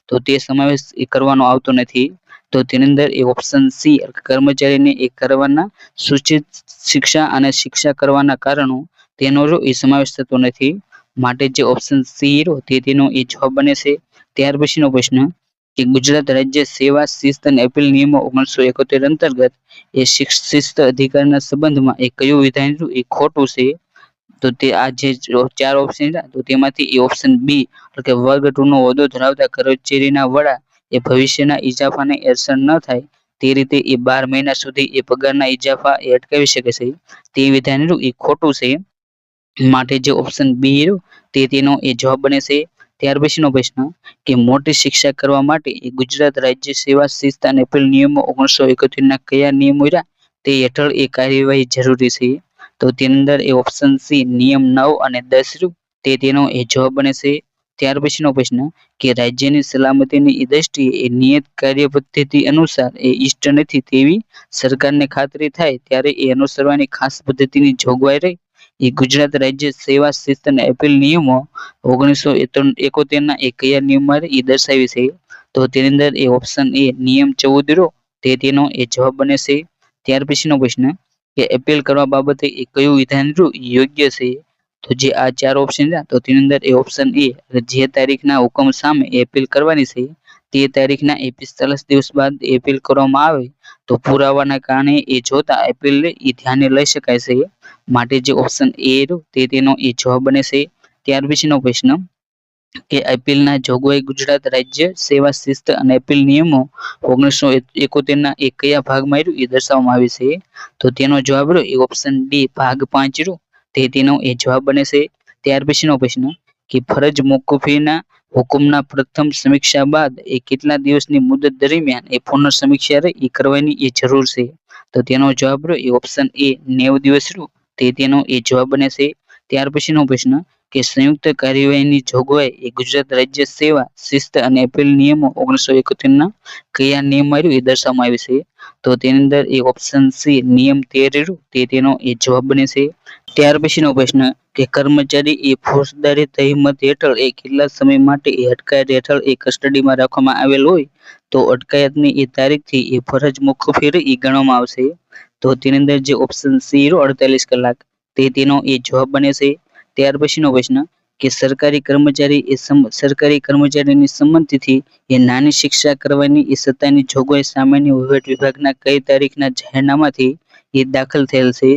તો તે સમાવેશ કરવાનો આવતો નથી. તો તેની અંદર એ ઓપ્શન સી કર્મચારીને એ કરવાના સૂચિત શિક્ષા અને શિક્ષા કરવાના કારણો તેનો એ સમાવેશ થતો નથી. માટે જે ઓપ્શન સી તે તેનો એ જવાબ બને છે. ત્યાર પછીનો પ્રશ્ન કે ગુજરાત રાજ્ય સેવા શિસ્ત અને અપીલ નિયમો 1971 અંતર્ગત એ શિસ્ત અધિકારના સંબંધમાં એ કયું વિધાન એ ખોટું છે. તો તે આ જે 4 ઓપ્શન હતા તો તેમાંથી એ ઓપ્શન બી એટલે કે વર્ગ 2 નો હોદ્દો ધરાવતા કર્મચારીના વડા એ ભવિષ્યના ઇજાફાને અસર ન થાય તે રીતે એ 12 મહિના સુધી એ પગારના ઇજાફા એ અટકાવી શકે છે તે વિધાન એ ખોટું છે. માટે જે ઓપ્શન બી તે તેનો એ જવાબ બને છે. ત્યાર પછીનો પ્રશ્ન કે મોટી શિક્ષા કરવા માટે એ ગુજરાત રાજ્ય સેવા શિસ્ત અને અપીલ નિયમો 1971 ના કયા નિયમો તે હેઠળ એ કાર્યવાહી જરૂરી છે. તો તેની અંદર એ ઓપ્શન સી નિયમ 9 અને 10 તે તેનો એ જવાબ બને છે. ત્યાર પછીનો પ્રશ્ન કે રાજ્યની સલામતીની દ્રષ્ટિએ એ નિયત કાર્ય પદ્ધતિ અનુસાર એ ઇષ્ટ નથી તેવી સરકારને ખાતરી થાય ત્યારે એ અનુસરવાની ખાસ પદ્ધતિની જોગવાઈ રહી એ ગુજરાત રાજ્ય સેવા શિસ્ત અને અપીલ નિયમો 1971 ના એ કયા નિયમમાં એ દર્શાવી છે. તો તેની અંદર એ ઓપ્શન એ નિયમ 14 તે તેનો એ જવાબ બને છે. ત્યાર પછીનો પ્રશ્ન કે અપીલ કરવા બાબતે એ કયું વિધાન યોગ્ય છે. તો જે આ 4 ઓપ્શન છે તો તેની અંદર એ ઓપ્શન એ જે તારીખના હુકમ સામે અપીલ કરવાની છે તે તારીખના 45 દિવસ બાદ અપીલ કરવામાં આવે તો પુરાવાના કારણે એ જોતા અપીલ એ ધ્યાને લઈ શકાય છે. માટે જે ઓપ્શન એ તે તેનો એ જવાબ બને છે. ત્યાર પછીનો પ્રશ્ન કે અપીલના જોગવાઈ ગુજરાત રાજ્ય સેવા શિસ્ત અને અપીલ નિયમો 1971 ના એ કયા ભાગમાં એ દર્શાવવામાં આવે છે. તો તેનો જવાબ એ ઓપ્શન ડી ભાગ 5 તે તેનો એ જવાબ બને છે. ત્યાર પછીનો પ્રશ્ન કે ફરજ મોકૂફીના હુકમના પ્રથમ સમીક્ષા બાદ એ કેટલા દિવસની મુદત દરમિયાન એ પુનઃ સમીક્ષા એ કરવાની એ જરૂર છે. તો તેનો જવાબ એ ઓપ્શન એ 90 દિવસ તે તેનો એ જવાબ બને છે. ત્યાર પછીનો પ્રશ્ન કે સંયુક્ત કાર્યવાહીની જોગવાઈ એ ગુજરાત રાજ્ય સેવા શિસ્ત અને અપીલ નિયમો 1971 ના કયા નિયમમાં એ દર્શાવવામાં આવે છે. તો તેની અંદર એ ઓપ્શન સી નિયમ 13 તે તેનો એ જવાબ બને છે. ત્યાર પછીનો પ્રશ્ન કે કર્મચારી એ ફોજદારી તહેમત હેઠળ એ કેટલા સમય માટે એ અટકાયત હેઠળ એ કસ્ટડીમાં રાખવામાં આવેલ હોય તો અટકાયતની એ તારીખથી એ ફરજ મોકૂફી એ ગણવામાં આવશે. તો તેની અંદર જે ઓપ્શન સી 48 કલાક તે તેનો એ જવાબ બને છે. ત્યાર પછીનો પ્રશ્ન કે સરકારી કર્મચારીની સંમતિથી એ નાની શિક્ષા કરવાની એ સત્તાની જોગવાઈ સામાન્ય વહીવટ વિભાગના કઈ તારીખના જાહેરનામાથી એ દાખલ થયેલ છે.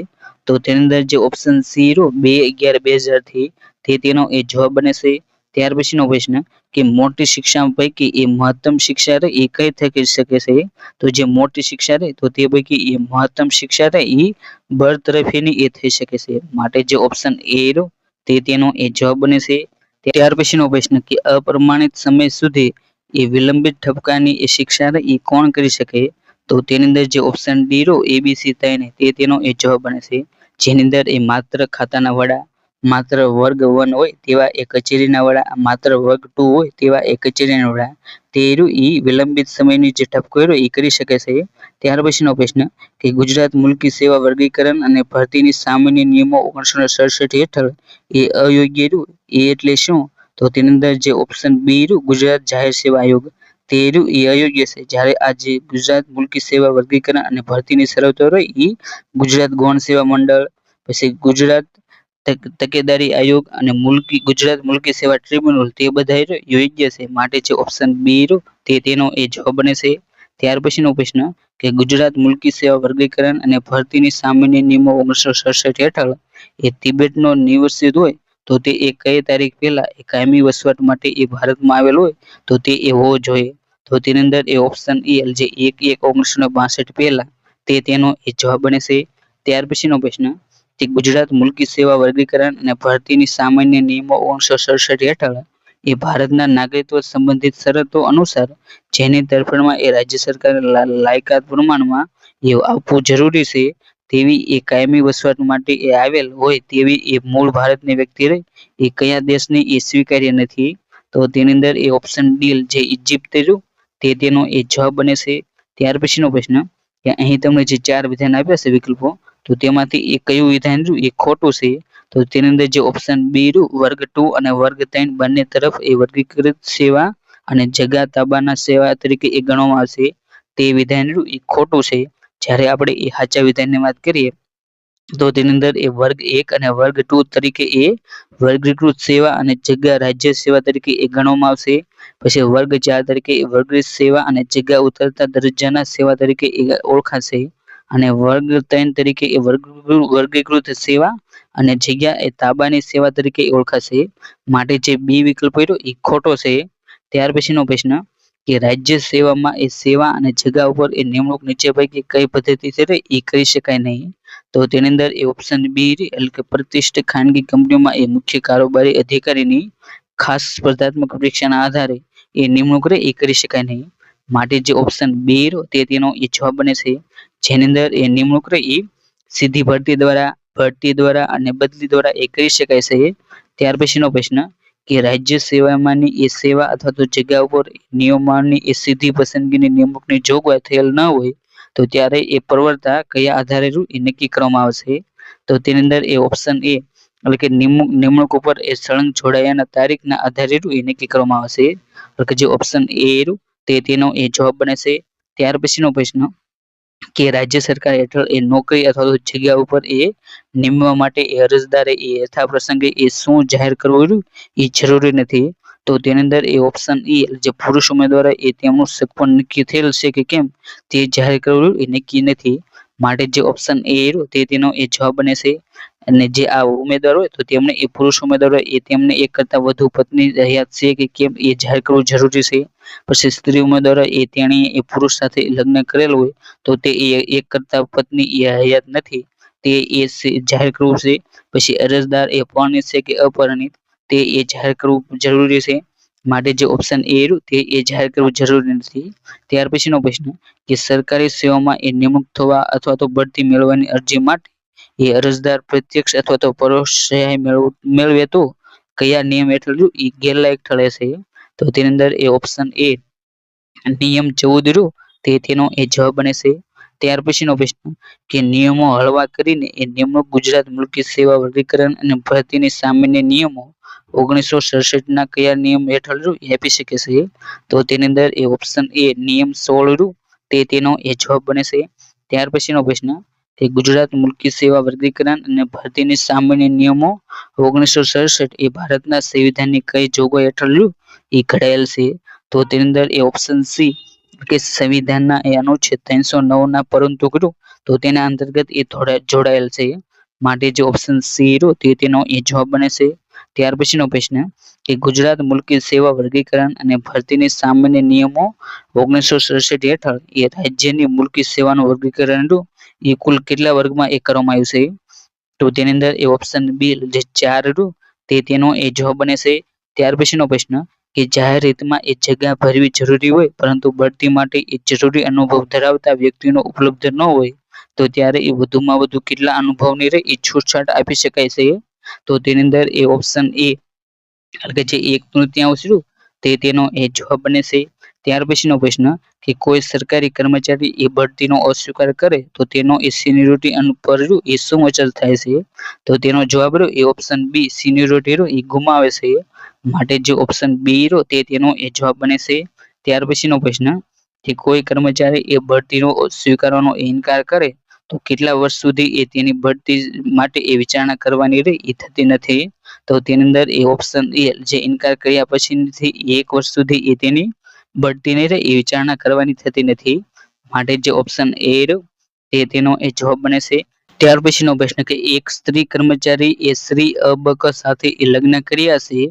તો તેની અંદર જે ઓપ્શન સી 2/11/2000 થી તે તેનો એ જવાબ બને છે. ત્યાર પછીનો પ્રશ્ન કે મોટી શિક્ષા પૈકી એ મહત્તમ શિક્ષા એ કઈ થઈ શકે છે. તો જે મોટી શિક્ષા તો તે પૈકી એ મહત્તમ શિક્ષા એ બરતરફીની એ થઈ શકે છે. માટે જે ઓપ્શન એ તે તેનો એ જવાબ બને છે. ત્યાર પછીનો પ્રશ્ન કે અપ્રમાણિત સમય સુધી એ વિલંબિત ઠપકાની એ શિક્ષા એ કોણ કરી શકે. તો તેની અંદર જે ઓપ્શન ડી ABC તે તેનો એ જવાબ બને છે. જેની અંદર એ માત્ર ખાતાના વડા, માત્ર વર્ગ 1 હોય તેવા એ કચેરીના વડા, માત્ર વર્ગ 2 હોય તેવા એ કચેરીના વડા તે વિલંબિત સમયની જે ઠપકો એ કરી શકે છે. ત્યાર પછીનો પ્રશ્ન કે ગુજરાત મુલકી સેવા વર્ગીકરણ અને ભરતીની સામાન્ય નિયમો 1967 હેઠળ એ અયોગ્ય એ એટલે શું. તો તેની અંદર જે ઓપ્શન બી ગુજરાત જાહેર સેવા આયોગ તે અયોગ્ય છે। જ્યારે આ જે ગુજરાત મુલકી સેવા વર્ગીકરણ અને ભરતીની શરતો રહી એ ગુજરાત ગૌણ સેવા મંડળ, પછી ગુજરાત તકેદારી આયોગ અને ગુજરાત મુલકી સેવા ટ્રિબ્યુનલ તે બધા યોગ્ય છે। માટે જે ઓપ્શન બી તે તેનો એ જવાબ બને છે। ત્યાર પછીનો પ્રશ્ન કે ગુજરાત મુલકી સેવા વર્ગીકરણ અને ભરતીની સામાન્ય નિયમો 1967 હેઠળ એ તિબેટનો નિવસિત હોય તો તે એ કઈ તારીખ પહેલા એ કાયમી વસવાટ માટે એ ભારતમાં આવેલ હોય તો તે એ હોવો જોઈએ। તો તેની અંદર એ ઓપ્શન એ જે 1/1/1962 પહેલા તે તેનો એ જવાબ બને છે। ત્યાર પછીનો પ્રશ્ન કે ગુજરાત મુલકી સેવા વર્ગીકરણ અને ભરતીની સામાન્ય નિયમો 1967 હેઠળ એ ભારતના નાગરિકત્વ સંબંધિત શરતો અનુસાર જેની તરફેણમાં એ રાજ્ય સરકારે લાયકાત પ્રમાણમાં એ આપવું જરૂરી છે તેવી એ કાયમી વસવાટ માટે એ આવેલ હોય તેવી એ મૂળ ભારતની વ્યક્તિ રહી એ કયા દેશની એ સ્વીકાર્ય નથી। તો તેની અંદર એ ઓપ્શન ડી જે ઇજિપ્ત તે તેનો એ જવાબ બને છે। ત્યાર પછીનો પ્રશ્ન કે અહીં તમને જે 4 વિધાન આપ્યા છે વિકલ્પો તો તેમાંથી એ કયું વિધાન એ ખોટું છે તો તેની અંદર જે ઓપ્શન બી વર્ગ 2 અને વર્ગ 3 બંને તરફ એ વર્ગીકૃત સેવા અને જગા તાબાના સેવા તરીકે એ ગણવામાં આવશે તે વિધાન એ ખોટું છે। જ્યારે આપણે એ સાચા વિધાનની વાત કરીએ તો તેની અંદર એ વર્ગ 1 અને વર્ગ 2 તરીકે એ વર્ગીકૃત સેવા અને જગ્યા રાજ્ય સેવા તરીકે એ ગણવામાં આવશે। પછી વર્ગ 4 તરીકે વર્ગીકૃત સેવા અને જગ્યા ઉતરતા દરજ્જાના સેવા તરીકે એ ઓળખાશે અને વર્ગ 3 તરીકે એ વર્ગીકૃત સેવા અને જગ્યા એ તાબાની સેવા તરીકે ઓળખાશે। માટે જે બી વિકલ્પ એ ખોટો છે। ત્યાર પછીનો પ્રશ્ન કે રાજ્ય સેવામાં એ સેવા અને જગ્યા ઉપર એ નિમણૂક નીચે પૈકી કઈ પદ્ધતિથી એ કરી શકાય નહીં તો તેની અંદર એ ઓપ્શન બી એટલે કે પ્રતિષ્ઠિત ખાનગી કંપનીઓમાં એ મુખ્ય કારોબારી અધિકારીની ખાસ સ્પર્ધાત્મક પરીક્ષાના આધારે એ નિમણૂક એ કરી શકાય નહીં। માટે જે ઓપ્શન બી તે તેનો એ જવાબ બને છે જેની અંદર એ નિમણૂક એ સીધી ભરતી દ્વારા અને બદલી દ્વારા એ કરી શકાય છે। ત્યાર પછીનો પ્રશ્ન કે રાજ્ય સેવામાંની એ સેવા અથવા તો જગ્યા ઉપર નિયમોની એ સીધી પસંદગીની નિમણૂકની જોગવાઈ થયેલ ન હોય તો ત્યારે એ પ્રવર્તા કયા આધારે એ નક્કી કરવામાં આવશે તો તેની અંદર એ ઓપ્શન એ એટલે કે નિમણૂક ઉપર એ સળંગ જોડાયાના તારીખના આધારે એ નક્કી કરવામાં આવશે એટલે જે ઓપ્શન એ તે તેનો એ જવાબ બને છે। ત્યાર પછીનો પ્રશ્ન કે રાજ્ય સરકાર હેઠળ એ નોકરી અથવા તો જગ્યા ઉપર એ નિમવા માટે એ અરજદારે એ યથા પ્રસંગે એ શું જાહેર કરવું એ જરૂરી નથી તો તેની અંદર એ ઓપ્શન એ જે પુરુષ ઉમેદવાર એ તેમનું સગપણ નક્કી થયેલ છે કે કેમ તે જાહેર કરવું એ નક્કી નથી। માટે જે ઓપ્શન એ તે તેનો એ જવાબ બને છે અને જે આ ઉમેદવાર હોય તો તેમણે એ પુરુષ ઉમેદવાર હોય એ તેમને એક કરતા વધુ પત્ની હયાત છે કે કેમ એ જાહેર કરવું જરૂરી છે। પછી સ્ત્રી ઉમેદવાર એ તેણે એ પુરુષ સાથે લગ્ન કરેલ હોય તો તે એક કરતા પત્ની એ હયાત નથી તે એ જાહેર કરવું છે। પછી અરજદાર એ પરણિત છે કે અપરિણિત તે એ જાહેર કરવું જરૂરી છે। માટે જે ઓપ્શન એ તે એ જાહેર કરવું જરૂરી નથી। ત્યાર પછીનો પ્રશ્ન કે સરકારી સેવામાં એ નિમણૂક થવા અથવા તો બઢતી મેળવવાની અરજી માટે એ અરજદાર પ્રત્યક્ષ અથવા તો પરોક્ષ સહાય મેળવે તો કયા નિયમ હેઠળ એ ગેરલાયક ઠરે છે તો તેની અંદર એ ઓપ્શન એ નિયમ 14 તે તેનો એ જવાબ બને છે। ત્યાર પછીનો પ્રશ્ન કે નિયમો હળવા કરીને એ નિમણૂક ગુજરાત મુલકી સેવા વર્ગીકરણ અને ભરતીની સામાન્ય નિયમો 1967 ના કયા નિયમ હેઠળ આપી શકે છે તો તેની અંદર એ ઓપ્શન એ નિયમ 16 તે તેનો એ જવાબ બને છે। ત્યાર પછીનો પ્રશ્ન કે ગુજરાત મુલકી સેવા વર્ગીકરણ અને ભરતીની સામાન્ય નિયમો 1967 એ ભારતના સંવિધાનની કઈ જોગવાઈ હેઠળ એ ઘડાયેલ છે તો તેની અંદર એ ઓપ્શન સી કે સંવિધાનના એ અનુચ્છેદ 309 ના પરંતુ તો તેના અંતર્ગત એ જોડાયેલ છે। માટે જે ઓપ્શન સી તે તેનો એ જવાબ બને છે। ત્યાર પછીનો પ્રશ્ન કે ગુજરાત મુલકી સેવા વર્ગીકરણ અને ભરતીની સામાન્ય નિયમો 1967 હેઠળ એ રાજ્યની મુલકી સેવાનું વર્ગીકરણ એ કુલ કેટલા વર્ગમાં એ કરવામાં આવ્યું છે તો તેની અંદર એ ઓપ્શન બી જે 4 તે તેનો એ જવાબ બને છે। ત્યાર પછીનો પ્રશ્ન કે જાહેર હિતમાં એ જગ્યા ભરવી જરૂરી હોય પરંતુ બઢતી માટે એ જરૂરી અનુભવ ધરાવતા વ્યક્તિનો ઉપલબ્ધ ન હોય તો ત્યારે એ વધુમાં વધુ કેટલા અનુભવની એ છૂટછાટ આપી શકાય છે તો તેની અંદર એ ઓપ્શન એ એટલે કે જે 1/3 તે તેનો એ જવાબ બને છે। ત્યાર પછીનો પ્રશ્ન કે કોઈ સરકારી કર્મચારી એ બઢતીનો અસ્વીકાર કરે તો તેનો એ સિનિયોરિટી પર એ શું અસર થાય છે તો તેનો જવાબ એ ઓપ્શન બી સિનિયોરિટી એ ગુમાવે છે। માટે જે ઓપ્શન બી તે તેનો એ જવાબ બને છે। ત્યાર પછીનો પ્રશ્ન કે કોઈ કર્મચારી એ બઢતીનો સ્વીકારવાનો ઇનકાર કરે તો કેટલા વર્ષ સુધી એ તેની બઢતી માટે એ વિચારણા કરવાની રહે એ થતી નથી. તો તેની અંદર એ ઓપ્શન એ જે ઇનકાર કર્યા પછીથી 1 વર્ષ સુધી એ તેની બઢતી રહે એ વિચારણા કરવાની થતી નથી. માટે જે ઓપ્શન એ રહ્યો તે તેનો એ જવાબ બને છે. ત્યાર પછીનો પ્રશ્ન કે એક સ્ત્રી કર્મચારી એ શ્રી અ.બ.ક સાથે એ લગ્ન કર્યા છે.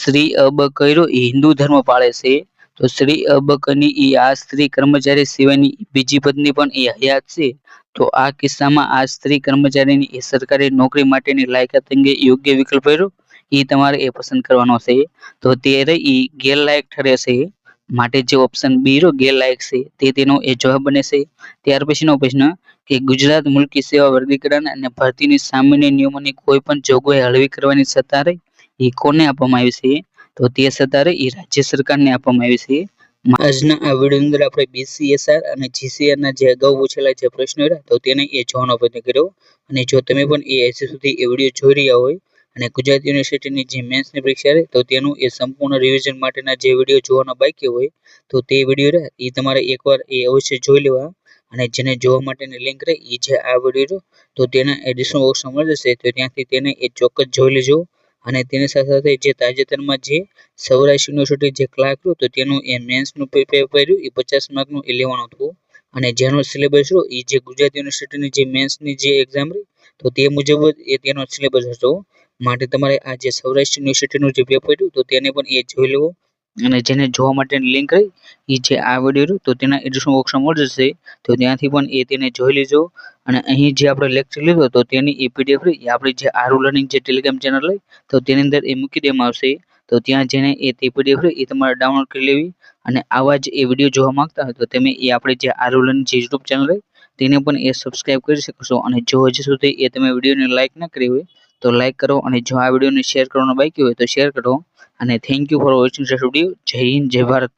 શ્રી અ.બ.ક એ હિન્દુ ધર્મ પાળે છે. તો શ્રી અ.બ.કની આ સ્ત્રી કર્મચારી સિવાયની બીજી પત્ની પણ એ હયાત છે. તો આ કિસ્સામાં આ સ્ત્રી કર્મચારીની એ સરકારી નોકરી માટેની લાયકાત અંગે યોગ્ય વિકલ્પ રહ્યો એ તમારે એ પસંદ કરવાનો છે. તો તે રહી ગેરલાયક ઠરે છે. માટે જે ઓપ્શન બી રહ્યો ગેરલાયક છે તે તેનો એ જવાબ બને છે. ત્યાર પછીનો પ્રશ્ન કે ગુજરાત મુલ્કી સેવા વર્ગીકરણ અને ભરતીની સામાન્ય નિયમોની કોઈ પણ જોગવાઈ હળવી કરવાની સત્તા રહી એ કોને આપવામાં આવી છે? તો તે સત્તા રહી એ રાજ્ય સરકારને આપવામાં આવી છે. આજના આ વિડીયોની અંદર આપણે BCSR અને GCR ના જે અગાઉ પૂછેલા જે પ્રશ્નો હતા તો તેને એ જોવાનો પ્રયત્ન કર્યો. અને જો તમે પણ એ હજી સુધી એ વિડીયો જોઈ રહ્યા હોય અને ગુજરાત યુનિવર્સિટીની જે મેન્સની પરીક્ષા રહે તો તેનું એ સંપૂર્ણ રિવિઝન માટેના જે વિડીયો જોવાના બાકી હોય તો તે વિડીયો રહે એ તમારે એકવાર એ અવશ્ય જોઈ લેવા. અને જેને જોવા માટેની લિંક રહે એ જે આ વિડીયો તો તેના ડિસ્ક્રિપ્શન બોક્સમાં મળી જશે તો ત્યાંથી તેને એ ચોક્કસ જોઈ લેજો. અને તેની સાથે સાથે જે તાજેતરમાં જે સૌરાષ્ટ્ર યુનિવર્સિટી જે ક્લાર્ક રહ્યું તો તેનું એ મેન્સનું પેપર રહ્યું એ 50 માર્કનું એ લેવાનું હતું. અને જેનો સિલેબસ રહ્યો એ જે ગુજરાત યુનિવર્સિટીની જે મેન્સની જે એક્ઝામ રહી તો તે મુજબ જ એ તેનો સિલેબસ હતો. માટે તમારે આ જે સૌરાષ્ટ્ર યુનિવર્સિટીનું જે પેપર રહ્યું તો તેને પણ એ જોઈ લેવું. અને જેને જોવા માટેની લિંક રહી એ જે આ વિડીયો રહ્યો તો તેના ડિસ્ક્રિપ્શન બોક્સમાં મળી જશે તો ત્યાંથી પણ એ તેને જોઈ લેજો. અને અહીં જે આપણે લેક્ચર લીધો તો તેની એ PDF રહી એ આપણી જે આરુ લર્નિંગ જે ટેલિગ્રામ ચેનલ રહી તો તેની અંદર એ મૂકી દેવામાં આવશે. તો ત્યાં જેને એ PDF રહી એ તમારે ડાઉનલોડ કરી લેવી. અને આવા જ એ વિડીયો જોવા માંગતા હોય તો તમે એ આપણે જે આરુ લર્નિંગ જે યુટ્યુબ ચેનલ રહી તેને પણ એ સબસ્ક્રાઇબ કરી શકશો. અને જો હજી સુધી એ તમે વિડીયોને લાઇક ના કરી હોય તો લાઇક કરો. અને જો આ વિડીયોને શેર કરવાનો બાકી હોય તો શેર કરો. અને thank you for watching this video. જય હિન્દ, જય ભારત.